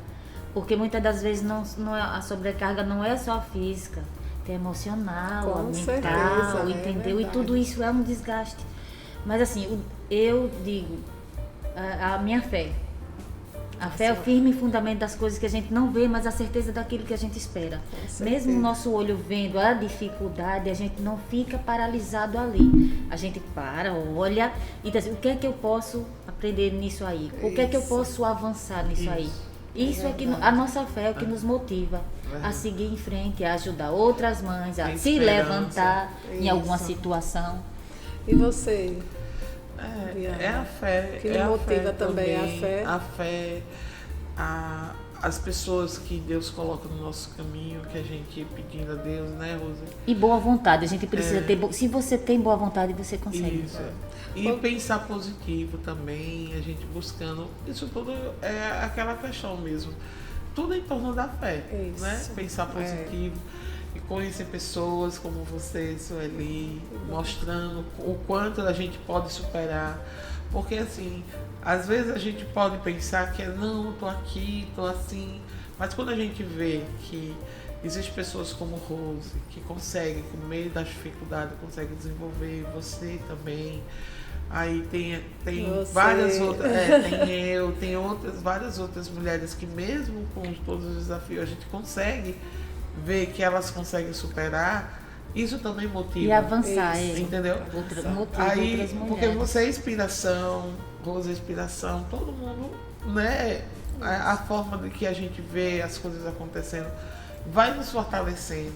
porque muitas das vezes a sobrecarga não é só física, é emocional, com mental, certeza, entendeu? E tudo isso é um desgaste. Mas assim, eu digo, a minha fé. A fé é o firme fundamento das coisas que a gente não vê, mas a certeza daquilo que a gente espera. Mesmo o nosso olho vendo a dificuldade, a gente não fica paralisado ali. A gente para, olha e diz assim, o que é que eu posso aprender nisso aí? O que é que eu posso avançar nisso aí? Isso é que a nossa fé é o que nos motiva a seguir em frente, a ajudar outras mães, a se levantar em alguma situação. E você? É a fé. Que me motiva também, a fé. As pessoas que Deus coloca no nosso caminho, que a gente pedindo a Deus, né, Rosa? E boa vontade, a gente precisa ter. Se você tem boa vontade, você consegue. Isso. E pensar positivo também, a gente buscando. Isso tudo é aquela questão mesmo. Tudo em torno da fé, né? Pensar positivo. e conhecer pessoas como você, Sueli, mostrando o quanto a gente pode superar. Porque assim, às vezes a gente pode pensar que não, tô aqui, tô assim, mas quando a gente vê que existem pessoas como Rose, que conseguem, com meio das dificuldades, conseguem desenvolver, você também. Aí tem várias outras, tem várias outras mulheres que mesmo com todos os desafios a gente consegue ver que elas conseguem superar. Isso também motiva. E avançar, entendeu? Motiva aí, outras mulheres. porque você é inspiração, Rose é inspiração, todo mundo, né? A forma de que a gente vê as coisas acontecendo vai nos fortalecendo.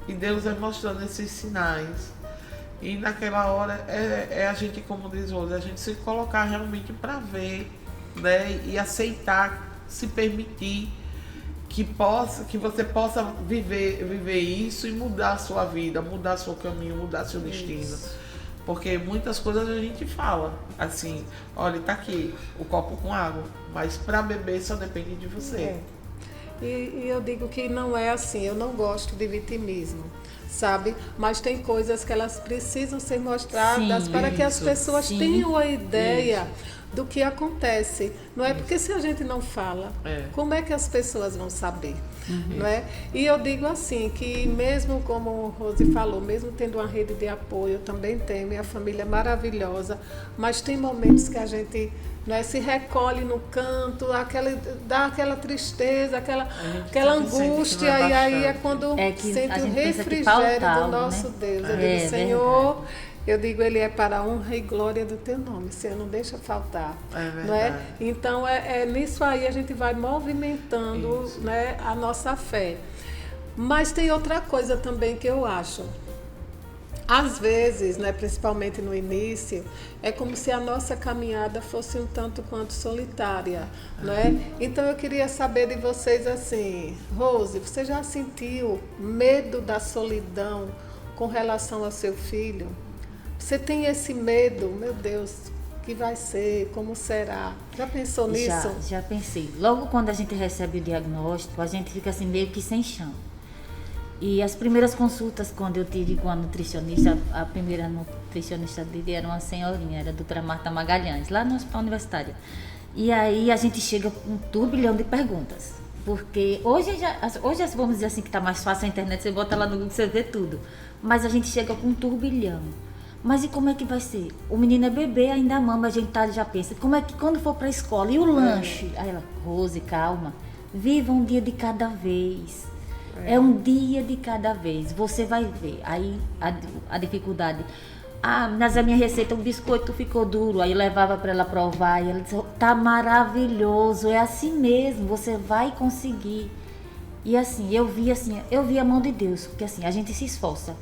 E Deus vai mostrando esses sinais. E naquela hora é a gente, como diz Rose, a gente se colocar realmente para ver, né? E aceitar, se permitir que você possa viver isso e mudar a sua vida, mudar seu caminho, mudar seu destino. Isso. Porque muitas coisas a gente fala, assim, olha, tá aqui o copo com água, mas para beber só depende de você. E eu digo que não é assim, eu não gosto de vitimismo, sabe? Mas tem coisas que elas precisam ser mostradas. Sim, para que as pessoas tenham a ideia do que acontece. Não é porque se a gente não fala, como é que as pessoas vão saber? Não é? E eu digo assim, que mesmo como o Rose falou, mesmo tendo uma rede de apoio, eu também tenho, minha família é maravilhosa, mas tem momentos que a gente se recolhe no canto, dá aquela tristeza, aquela angústia, e aí é quando sente o refrigério do nosso Deus. Eu digo, Senhor, eu digo, Ele é para a honra e glória do Teu nome, Senhor, não deixa faltar. Não é? Então, nisso aí a gente vai movimentando a nossa fé. Mas tem outra coisa também que eu acho. Às vezes, principalmente no início, é como se a nossa caminhada fosse um tanto quanto solitária, não é? Então eu queria saber de vocês assim, Rose, você já sentiu medo da solidão com relação ao seu filho? Você tem esse medo, meu Deus, que vai ser, como será? Já pensou nisso? Já pensei. Logo quando a gente recebe o diagnóstico, a gente fica assim meio que sem chão. E as primeiras consultas, quando eu tive com a nutricionista, a primeira nutricionista dele era uma senhorinha, era a doutora Marta Magalhães, lá no Hospital Universitário. E aí a gente chega com um turbilhão de perguntas. Porque hoje vamos dizer assim que está mais fácil a internet, você bota lá no Google, você vê tudo. Mas a gente chega com um turbilhão. Mas e como é que vai ser? O menino é bebê, ainda mama, a gente já pensa, como é que quando for para a escola? E o lanche? Aí ela, Rose, calma, viva um dia de cada vez. É um dia de cada vez, você vai ver. Aí a dificuldade. Mas a minha receita, o biscoito ficou duro. Aí eu levava para ela provar e ela disse, tá maravilhoso, é assim mesmo, você vai conseguir. E assim, eu vi a mão de Deus, porque assim, a gente se esforça,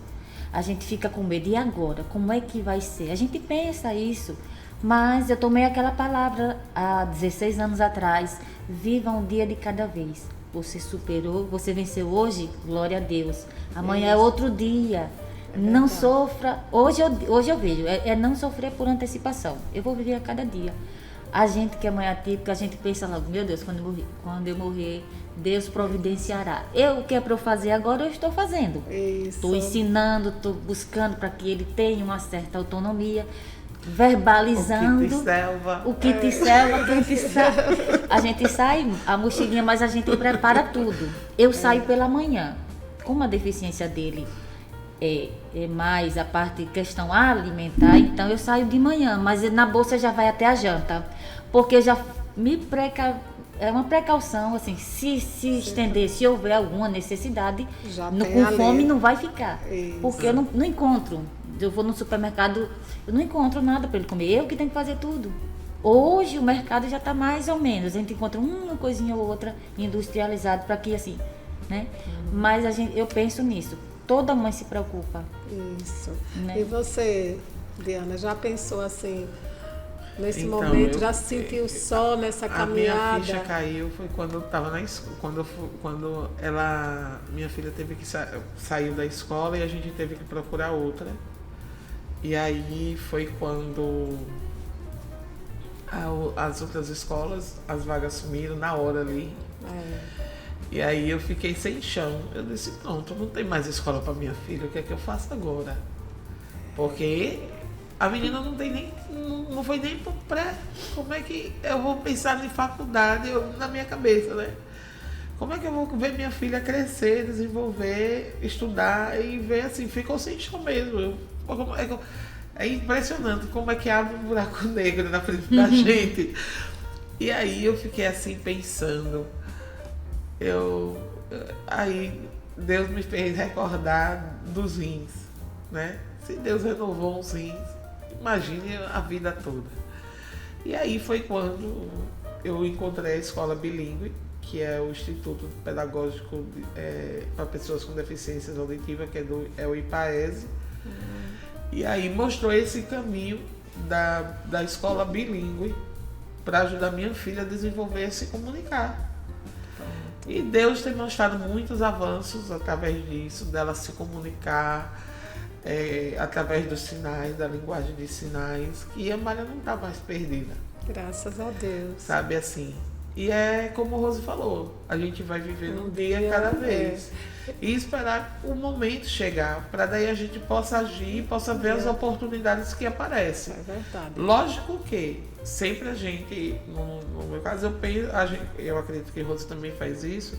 a gente fica com medo. E agora, como é que vai ser? A gente pensa isso, mas eu tomei aquela palavra há 16 anos atrás, viva um dia de cada vez. Você superou, você venceu hoje, glória a Deus. Amanhã é outro dia. Não sofra. Hoje eu vejo, não sofrer por antecipação. Eu vou viver a cada dia. A gente que é mãe atípica, a gente pensa logo, meu Deus, quando eu morrer, Deus providenciará. O que é para eu fazer agora, eu estou fazendo. Estou ensinando, estou buscando para que ele tenha uma certa autonomia. Verbalizando o que te selva, quem te selva. A gente sai, a mochilinha, mas a gente prepara tudo. Eu saio pela manhã. Como a deficiência dele é mais a parte questão alimentar, então eu saio de manhã, mas na bolsa já vai até a janta, porque já é uma precaução, assim, se estender, se houver alguma necessidade, com fome não vai ficar. Porque eu não encontro. Eu vou no supermercado, eu não encontro nada para ele comer. Eu que tenho que fazer tudo. Hoje o mercado já está mais ou menos. A gente encontra uma coisinha ou outra industrializada para que assim, né? Mas eu penso nisso. Toda mãe se preocupa. Isso. Né? E você, Diana, já pensou assim, nesse momento, já sentiu só nessa caminhada? A minha ficha caiu foi quando eu estava na escola, quando minha filha teve que saiu da escola e a gente teve que procurar outra. E aí foi quando as outras escolas, as vagas sumiram na hora ali. E aí eu fiquei sem chão. Eu disse, pronto, não tem mais escola para minha filha, o que é que eu faço agora? Porque a menina não tem nem, não foi nem pro pré. Como é que eu vou pensar em faculdade na minha cabeça, né? Como é que eu vou ver minha filha crescer, desenvolver, estudar e ver assim, ficou sem chão mesmo. É impressionante como é que abre um buraco negro na frente da gente. E aí eu fiquei assim pensando. Aí Deus me fez recordar dos rins, né? Se Deus renovou os rins, imagine a vida toda. E aí foi quando eu encontrei a escola bilíngue, que é o Instituto Pedagógico para Pessoas com Deficiências Auditivas, que é o IPAESE. E aí mostrou esse caminho da escola bilíngue para ajudar minha filha a desenvolver e se comunicar. E Deus tem mostrado muitos avanços através disso, dela se comunicar através dos sinais, da linguagem de sinais, e a Maria não está mais perdida. Graças a Deus. Sabe assim? E é como o Rose falou, a gente vai viver um dia cada vez. E esperar o momento chegar, para daí a gente possa agir, possa ver as oportunidades que aparecem. É verdade. Lógico que sempre a gente, no meu caso, eu acredito que o Rose também faz isso,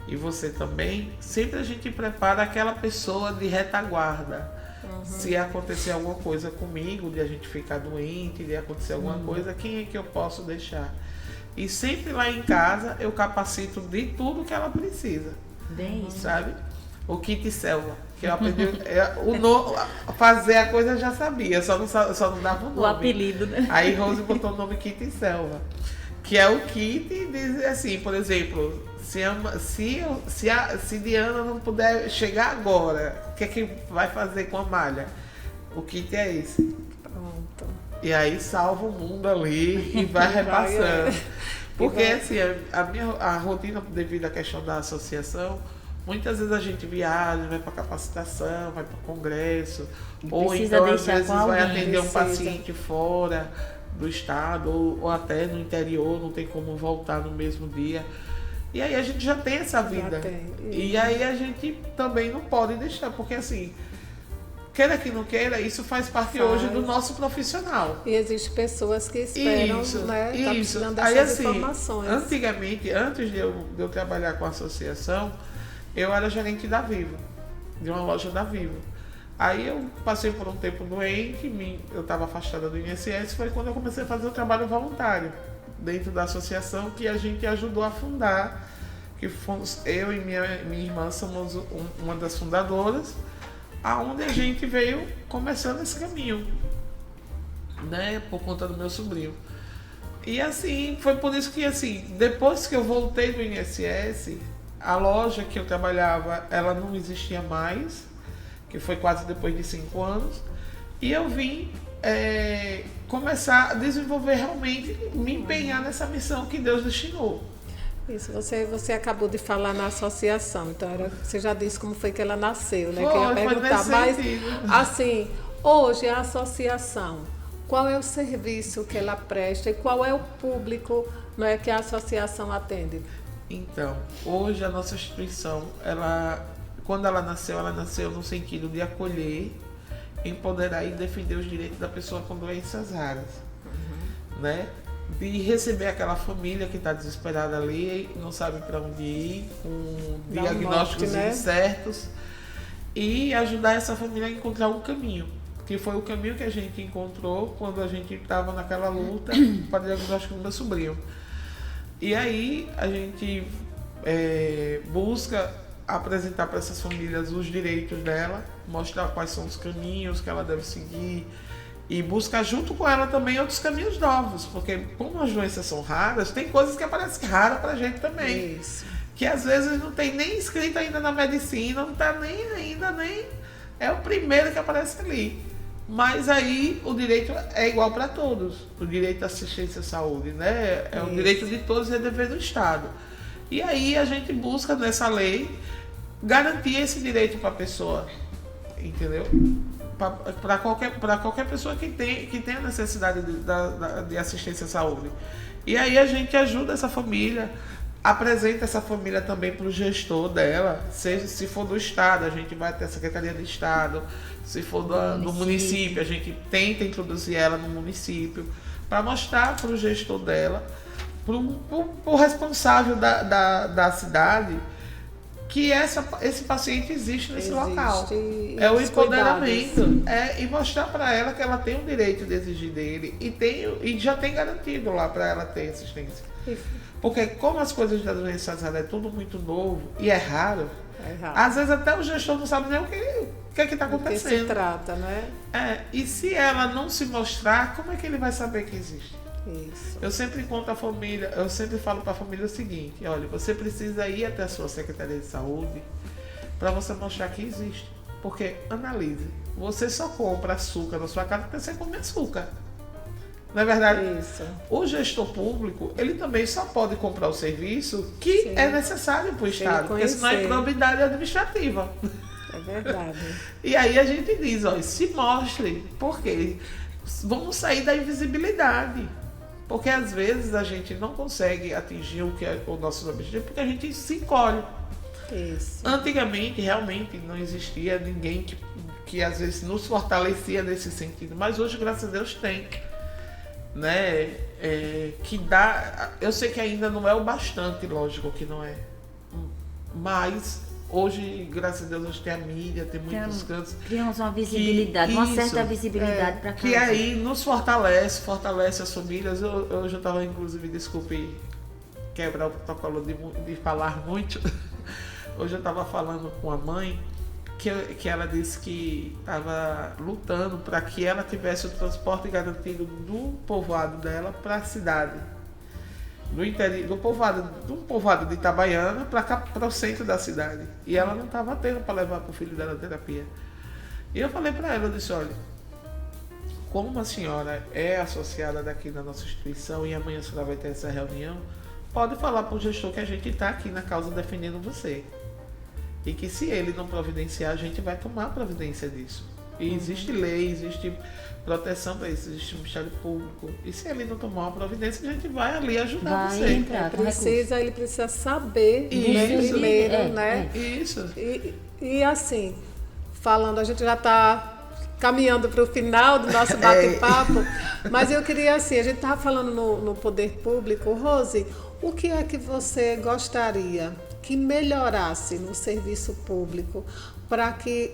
e você também, sempre a gente prepara aquela pessoa de retaguarda. Se acontecer alguma coisa comigo, de a gente ficar doente, de acontecer alguma coisa, quem é que eu posso deixar? E sempre lá em casa eu capacito de tudo que ela precisa. Bem isso. Sabe? O kit selva. Que eu aprendi. Fazer a coisa eu já sabia, só não dava o nome. O apelido, né? Aí Rose botou o nome kit selva. Que é o kit, diz assim, por exemplo, se Diana não puder chegar agora, o que é que vai fazer com a malha? O kit é esse. Pronto. E aí salva o mundo ali e vai repassando. Porque assim, a rotina, devido à questão da associação, muitas vezes a gente viaja, vai para capacitação, vai para congresso, ou então às vezes vai atender um paciente fora do estado, ou até no interior, não tem como voltar no mesmo dia. E aí a gente já tem essa vida. E aí a gente também não pode deixar, porque assim, queira que não queira, isso faz parte hoje do nosso profissional. E existem pessoas que esperam, né? Tá precisando dessas aí, assim, informações. Antigamente, antes de eu trabalhar com a associação, eu era gerente da Vivo, de uma loja da Vivo. Aí eu passei por um tempo doente, eu estava afastada do INSS, foi quando eu comecei a fazer o trabalho voluntário dentro da associação, que a gente ajudou a fundar, que fomos, eu e minha irmã somos uma das fundadoras, aonde a gente veio começando esse caminho, né, por conta do meu sobrinho. E assim, foi por isso que assim, depois que eu voltei do INSS, a loja que eu trabalhava, ela não existia mais, que foi quase depois de 5 anos, e eu vim começar a desenvolver realmente, me empenhar nessa missão que Deus destinou. Isso, você acabou de falar na associação, então você já disse como foi que ela nasceu, né? Foi, que eu ia perguntar, mas assim, hoje a associação, qual é o serviço que ela presta e qual é o público, não é, que a associação atende? Então, hoje a nossa instituição, quando ela nasceu no sentido de acolher, empoderar e defender os direitos da pessoa com doenças raras, né? De receber aquela família que está desesperada ali, não sabe para onde ir, com diagnósticos incertos, e ajudar essa família a encontrar um caminho, que foi o caminho que a gente encontrou quando a gente estava naquela luta para o diagnóstico do meu sobrinho. E aí a gente busca apresentar para essas famílias os direitos dela, mostrar quais são os caminhos que ela deve seguir, e buscar junto com ela também outros caminhos novos, porque como as doenças são raras, tem coisas que aparecem raras pra gente também. Isso. Que às vezes não tem nem escrito ainda na medicina, não tá nem é o primeiro que aparece ali. Mas aí o direito é igual para todos, o direito à assistência à saúde, né? É um direito de todos e é dever do Estado. E aí a gente busca nessa lei garantir esse direito para a pessoa, entendeu? Para qualquer pessoa que tenha necessidade de assistência à saúde. E aí a gente ajuda essa família apresenta essa família também para o gestor dela, seja se for do estado, a gente vai ter a Secretaria de Estado, se for do município, a gente tenta introduzir ela no município, para mostrar para o gestor dela, para o responsável da cidade, que esse paciente existe nesse local. É o empoderamento. E mostrar para ela que ela tem o direito de exigir dele e já tem garantido lá para ela ter assistência. Porque como as coisas da doença Alzheimer é tudo muito novo e é raro, às vezes até o gestor não sabe nem o que é que está acontecendo. Do que se trata, né? E se ela não se mostrar, como é que ele vai saber que existe? Isso. Eu sempre conto a família, eu sempre falo para a família o seguinte: olha, você precisa ir até a sua Secretaria de Saúde para você mostrar que existe. Porque, analise, você só compra açúcar na sua casa porque você come açúcar. Não é verdade? Isso. O gestor público, ele também só pode comprar o serviço que é necessário para o Estado, porque senão é probidade administrativa. É verdade. E aí a gente diz, olha, se mostre, porque vamos sair da invisibilidade. Porque às vezes a gente não consegue atingir o que é o nosso objetivo, porque a gente se encolhe. Isso. Antigamente, realmente, não existia ninguém que às vezes nos fortalecia nesse sentido, mas hoje, graças a Deus, tem. Né? Que dá. Eu sei que ainda não é o bastante, lógico que não é. Mas hoje, graças a Deus, a gente tem a mídia, tem muitos cantos. Criamos uma visibilidade, uma certa visibilidade para cá. Que aí nos fortalece as famílias. Eu já estava, inclusive, desculpe quebrar o protocolo de falar muito. Hoje eu estava falando com a mãe que ela disse que estava lutando para que ela tivesse o transporte garantido do povoado dela para a cidade. No interior, do povoado de Itabaiana para o centro da cidade. E ela não estava tendo para levar para o filho dela a terapia. E eu falei para ela, eu disse, olha, como a senhora é associada daqui na nossa instituição e amanhã a senhora vai ter essa reunião, pode falar para o gestor que a gente está aqui na causa defendendo você. E que se ele não providenciar, a gente vai tomar providência disso. E existe lei, existe proteção para isso, existe Ministério Público. E se ele não tomar uma providência, a gente vai ali ajudar você. Ele precisa saber primeiro, né? Isso. E assim, falando, a gente já está caminhando para o final do nosso bate-papo, mas eu queria assim, a gente estava falando no poder público. Rose, o que é que você gostaria que melhorasse no serviço público para que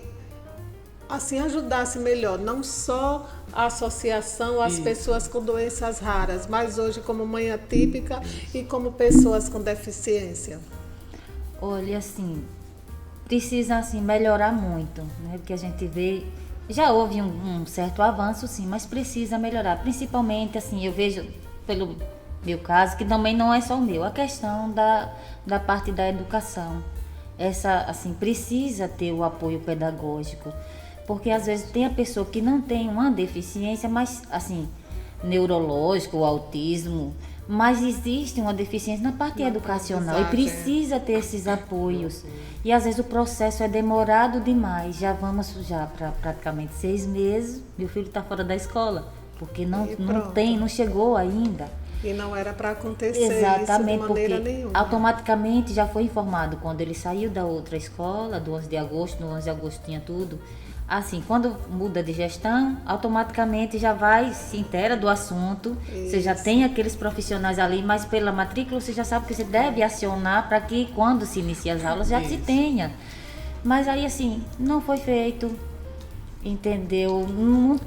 assim ajudasse melhor, não só a associação às pessoas com doenças raras, mas hoje como mãe atípica e como pessoas com deficiência? Olha, assim, precisa assim melhorar muito, né? Porque a gente vê, já houve um certo avanço, sim, mas precisa melhorar, principalmente assim, eu vejo pelo meu caso, que também não é só o meu, a questão da parte da educação. Essa, assim, precisa ter o apoio pedagógico, porque às vezes tem a pessoa que não tem uma deficiência, mas, assim, neurológico, o autismo, mas existe uma deficiência na parte educacional e precisa ter esses apoios. E às vezes o processo é demorado demais, vamos para praticamente 6 meses, meu filho está fora da escola, porque não chegou ainda. E não era para acontecer exatamente, isso de maneira porque nenhuma. Automaticamente já foi informado quando ele saiu da outra escola, do 11 de agosto, no 11 de agosto tinha tudo. Assim, quando muda de gestão, automaticamente já vai, se inteira do assunto, você já tem aqueles profissionais ali, mas pela matrícula você já sabe que você deve acionar para que quando se inicia as aulas já se tenha. Mas aí assim, não foi feito. Entendeu?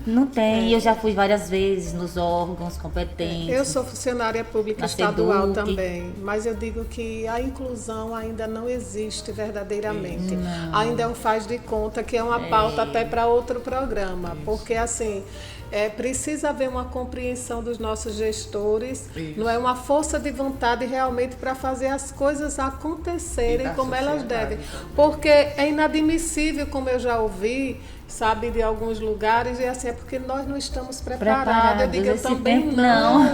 Não tem. Eu já fui várias vezes nos órgãos competentes. Eu sou funcionária pública estadual também, mas eu digo que a inclusão ainda não existe verdadeiramente. Não. Ainda é um faz de conta, que é uma pauta até para outro programa, porque assim, precisa haver uma compreensão dos nossos gestores, não é uma força de vontade realmente para fazer as coisas acontecerem como elas devem. Porque é inadmissível, como eu já ouvi, sabe, de alguns lugares, e assim, é porque nós não estamos preparados. Eu digo, eu também não.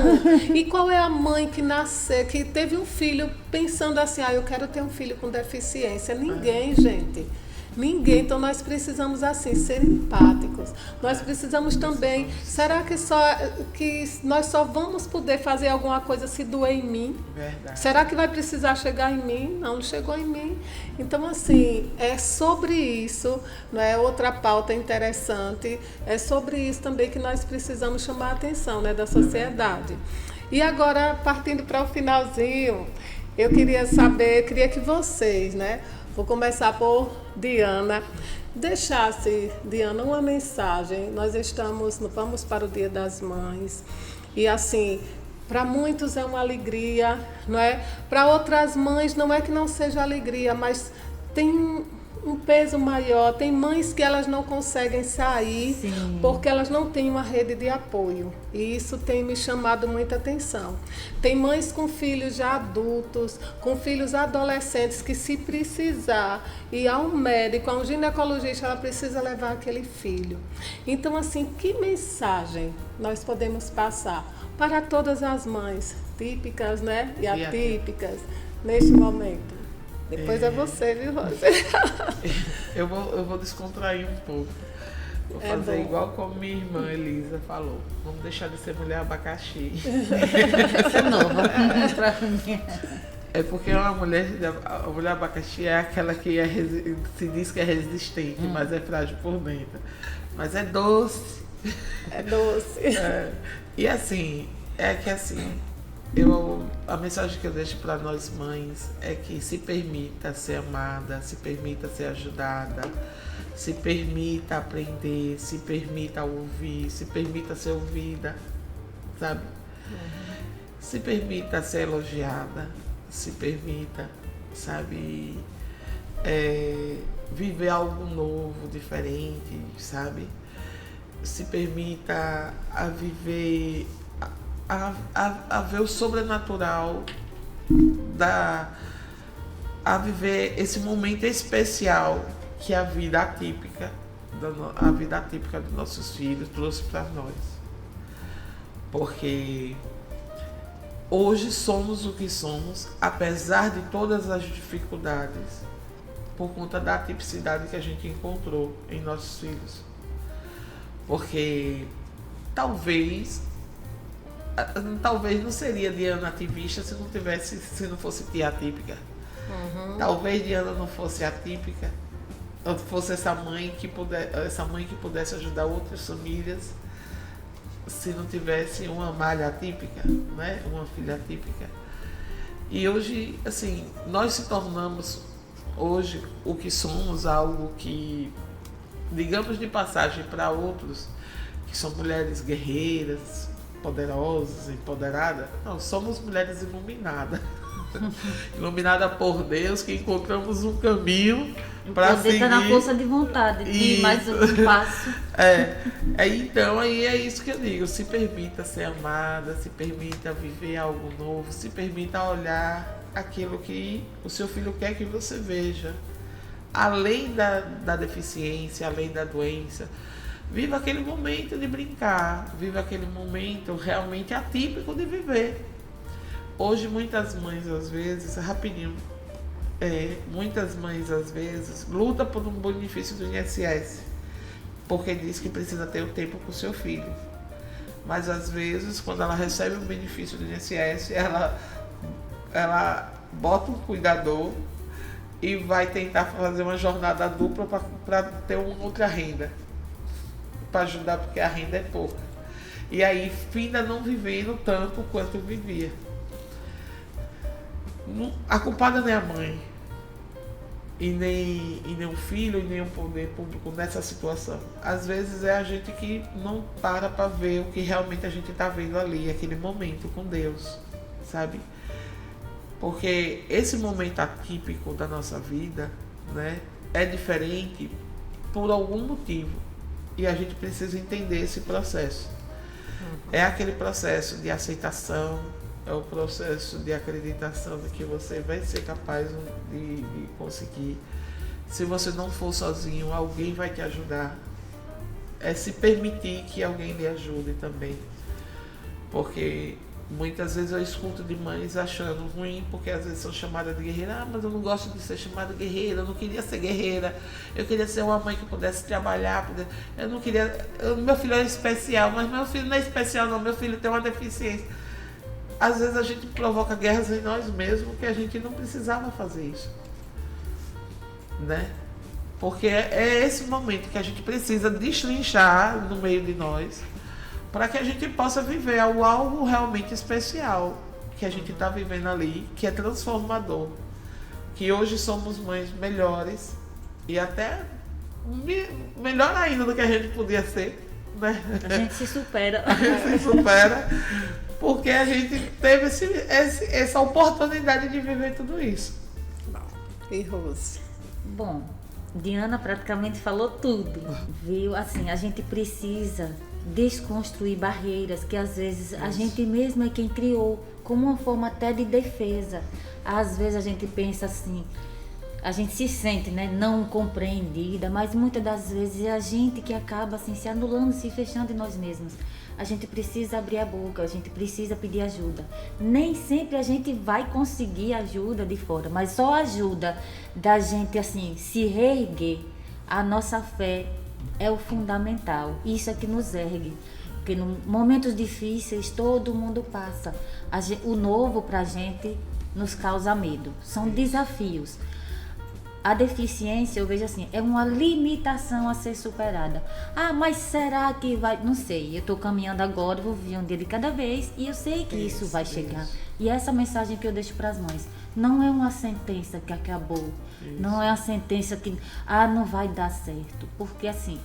E qual é a mãe que nasceu, que teve um filho pensando assim, eu quero ter um filho com deficiência? Ninguém, gente. Ninguém. Então nós precisamos assim ser empáticos. Nós precisamos também. Será que nós só vamos poder fazer alguma coisa se doer em mim? Verdade. Será que vai precisar chegar em mim? Não chegou em mim. Então assim, é sobre isso, não é outra pauta interessante. É sobre isso também que nós precisamos chamar a atenção, né, da sociedade. E agora, partindo para o finalzinho, eu queria que vocês, né? Vou começar por Diana. Deixasse, Diana, uma mensagem. Nós vamos para o Dia das Mães. E assim, para muitos é uma alegria, não é? Para outras mães não é que não seja alegria, mas tem um peso maior. Tem mães que elas não conseguem sair. Sim. Porque elas não têm uma rede de apoio. E isso tem me chamado muita atenção. Tem mães com filhos já adultos, com filhos adolescentes, que se precisar ir a um médico, a um ginecologista, ela precisa levar aquele filho. Então, assim, que mensagem nós podemos passar para todas as mães típicas, né? E atípicas, neste momento? Depois é você, viu, Rosa? Eu vou descontrair um pouco. Vou fazer igual como minha irmã Elisa falou. Vamos deixar de ser mulher abacaxi. Essa é nova pra mim. É porque a mulher abacaxi é aquela que se diz que é resistente, mas é frágil por dentro. Mas é doce. É doce. E assim, a mensagem que eu deixo para nós mães é que se permita ser amada, se permita ser ajudada, se permita aprender, se permita ouvir, se permita ser ouvida, sabe? Se permita ser elogiada, se permita, sabe, viver algo novo, diferente, sabe? Se permita a viver a ver o sobrenatural, a viver esse momento especial que a vida atípica dos nossos filhos trouxe para nós. Porque hoje somos o que somos, apesar de todas as dificuldades, por conta da atipicidade que a gente encontrou em nossos filhos. Porque talvez não seria Diana ativista se não fosse tia atípica. Talvez Diana não fosse atípica, ou fosse essa mãe que pudesse ajudar outras famílias se não tivesse uma malha atípica, né? Uma filha atípica. E hoje, assim, nós se tornamos hoje o que somos, algo que, digamos de passagem para outros, que são mulheres guerreiras, poderosas, empoderadas. Não, somos mulheres iluminadas. Iluminadas por Deus, que encontramos um caminho para seguir. Poder estar na força de vontade, de ir mais um passo. Então, aí é isso que eu digo. Se permita ser amada, se permita viver algo novo, se permita olhar aquilo que o seu filho quer que você veja. Além da deficiência, além da doença. Viva aquele momento de brincar, viva aquele momento realmente atípico de viver. Hoje muitas mães às vezes, lutam por um benefício do INSS, porque diz que precisa ter o tempo com o seu filho. Mas às vezes, quando ela recebe um benefício do INSS, ela bota um cuidador e vai tentar fazer uma jornada dupla para ter uma outra renda, para ajudar, porque a renda é pouca. E aí finda não vivendo tanto quanto vivia. A culpada não é a mãe, e nem o filho, e nem o poder público nessa situação. Às vezes é a gente que não para ver o que realmente a gente está vendo ali, aquele momento com Deus, sabe? Porque esse momento atípico da nossa vida, né, é diferente por algum motivo. E a gente precisa entender esse processo. É aquele processo de aceitação, é o processo de acreditação de que você vai ser capaz de conseguir. Se você não for sozinho, alguém vai te ajudar. É se permitir que alguém lhe ajude também. Porque Muitas vezes eu escuto de mães achando ruim, porque às vezes são chamadas de guerreira. Mas eu não gosto de ser chamada guerreira, eu não queria ser guerreira. Eu queria ser uma mãe que pudesse trabalhar. Eu não queria... meu filho é especial, mas meu filho não é especial não, meu filho tem uma deficiência. Às vezes a gente provoca guerras em nós mesmos, que a gente não precisava fazer isso. Né? Porque é esse momento que a gente precisa destrinchar no meio de nós, para que a gente possa viver algo realmente especial que a gente está vivendo ali, que é transformador. Que hoje somos mães melhores e até melhor ainda do que a gente podia ser. Né? A gente se supera. A gente se supera porque a gente teve essa oportunidade de viver tudo isso. E Rose? Bom, Diana praticamente falou tudo, viu? Assim, a gente precisa desconstruir barreiras que às vezes a gente mesmo é quem criou, como uma forma até de defesa. Às vezes a gente pensa assim, a gente se sente, né, não compreendida, mas muitas das vezes é a gente que acaba assim, se anulando, se fechando em nós mesmos. A gente precisa abrir a boca, a gente precisa pedir ajuda. Nem sempre a gente vai conseguir ajuda de fora, mas só a ajuda da gente assim, se reerguer, a nossa fé é o fundamental. Isso é que nos ergue. Porque em momentos difíceis todo mundo passa. O novo pra gente nos causa medo. São desafios. A deficiência, eu vejo assim, é uma limitação a ser superada. Ah, mas será que vai... Não sei, eu estou caminhando agora, vou viver um dia de cada vez e eu sei que isso vai chegar. E essa mensagem que eu deixo para as mães, não é uma sentença que acabou, não é uma sentença que, não vai dar certo. Porque assim,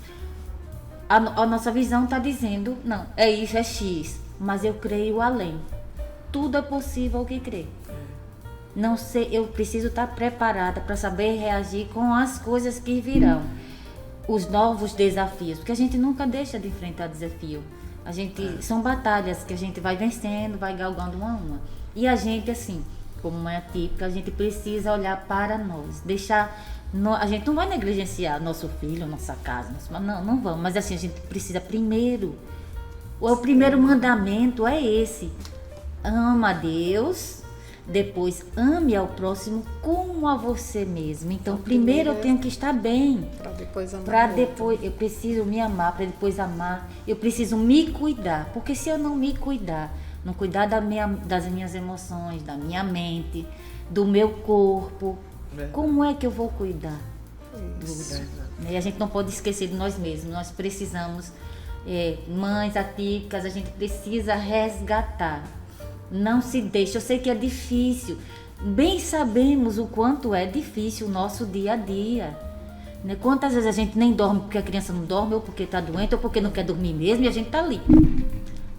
a nossa visão está dizendo, não, é isso, é X, mas eu creio além. Tudo é possível ao que crer. Não sei, eu preciso estar preparada para saber reagir com as coisas que virão, os novos desafios, porque a gente nunca deixa de enfrentar desafio. São batalhas que a gente vai vencendo, vai galgando uma a uma. E a gente, assim, como mãe atípica, a gente precisa olhar para nós, a gente não vai negligenciar nosso filho, nossa casa, não vamos, mas assim, a gente precisa primeiro, o primeiro mandamento é esse: ama a Deus. Depois, ame ao próximo como a você mesmo. Então, primeiro eu tenho que estar bem. Para depois amar. Para depois, eu preciso me amar, para depois amar. Eu preciso me cuidar. Porque se eu não me cuidar, não cuidar das minhas emoções, da minha mente, do meu corpo, como é que eu vou cuidar? E a gente não pode esquecer de nós mesmos. Nós precisamos, mães atípicas, a gente precisa resgatar. Não se deixe, eu sei que é difícil, bem sabemos o quanto é difícil o nosso dia a dia, né? Quantas vezes a gente nem dorme porque a criança não dorme, ou porque está doente, ou porque não quer dormir mesmo, e a gente está ali,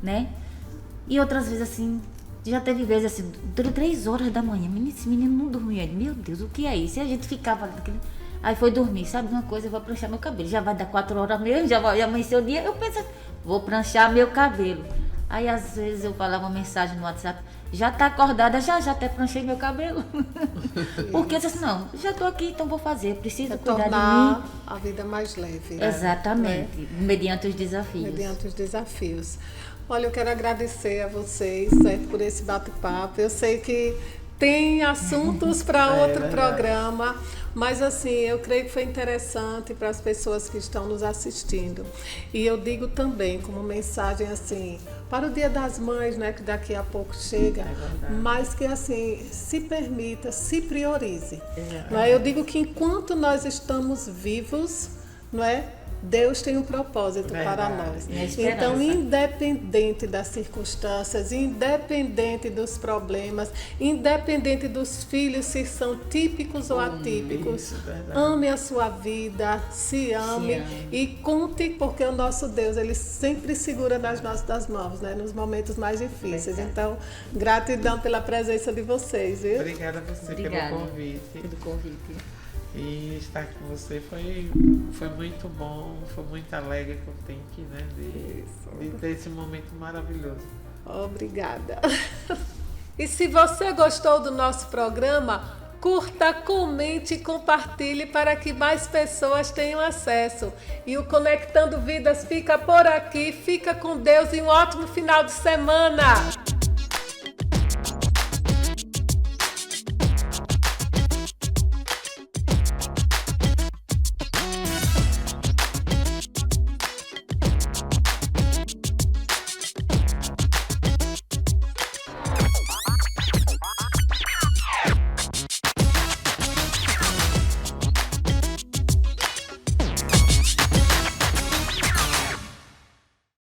né? E outras vezes assim, já teve vezes assim, 3 horas da manhã, esse menino não dormiu, meu Deus, o que é isso? E a gente ficava, aí foi dormir, sabe uma coisa, eu vou pranchar meu cabelo, já vai dar 4 horas mesmo, já vai amanhecer o dia, eu penso, vou pranchar meu cabelo. Aí às vezes eu falava uma mensagem no WhatsApp, já tá acordada, já até pranchei meu cabelo. Porque eu disse, não, já tô aqui, então vou fazer, preciso cuidar de mim. A vida mais leve. Exatamente, né? Mediante os desafios. Mediante os desafios. Olha, eu quero agradecer a vocês, certo, por esse bate-papo. Eu sei que tem assuntos para outro programa, mas assim, eu creio que foi interessante para as pessoas que estão nos assistindo. E eu digo também, como mensagem assim, para o Dia das Mães, né, que daqui a pouco chega, mas que assim, se permita, se priorize. Não é? Eu digo que enquanto nós estamos vivos, não é? Deus tem um propósito para nós. Então, independente das circunstâncias, independente dos problemas, independente dos filhos, se são típicos ou atípicos, ame a sua vida, se ame e conte, porque o nosso Deus, ele sempre segura nas nossas mãos, né, nos momentos mais difíceis. Então, gratidão pela presença de vocês, viu? Obrigada a você pelo convite. E estar com você foi muito bom, foi muito alegre, contente, né? De ter esse momento maravilhoso. Obrigada. E se você gostou do nosso programa, curta, comente e compartilhe para que mais pessoas tenham acesso. E o Conectando Vidas fica por aqui. Fica com Deus e um ótimo final de semana.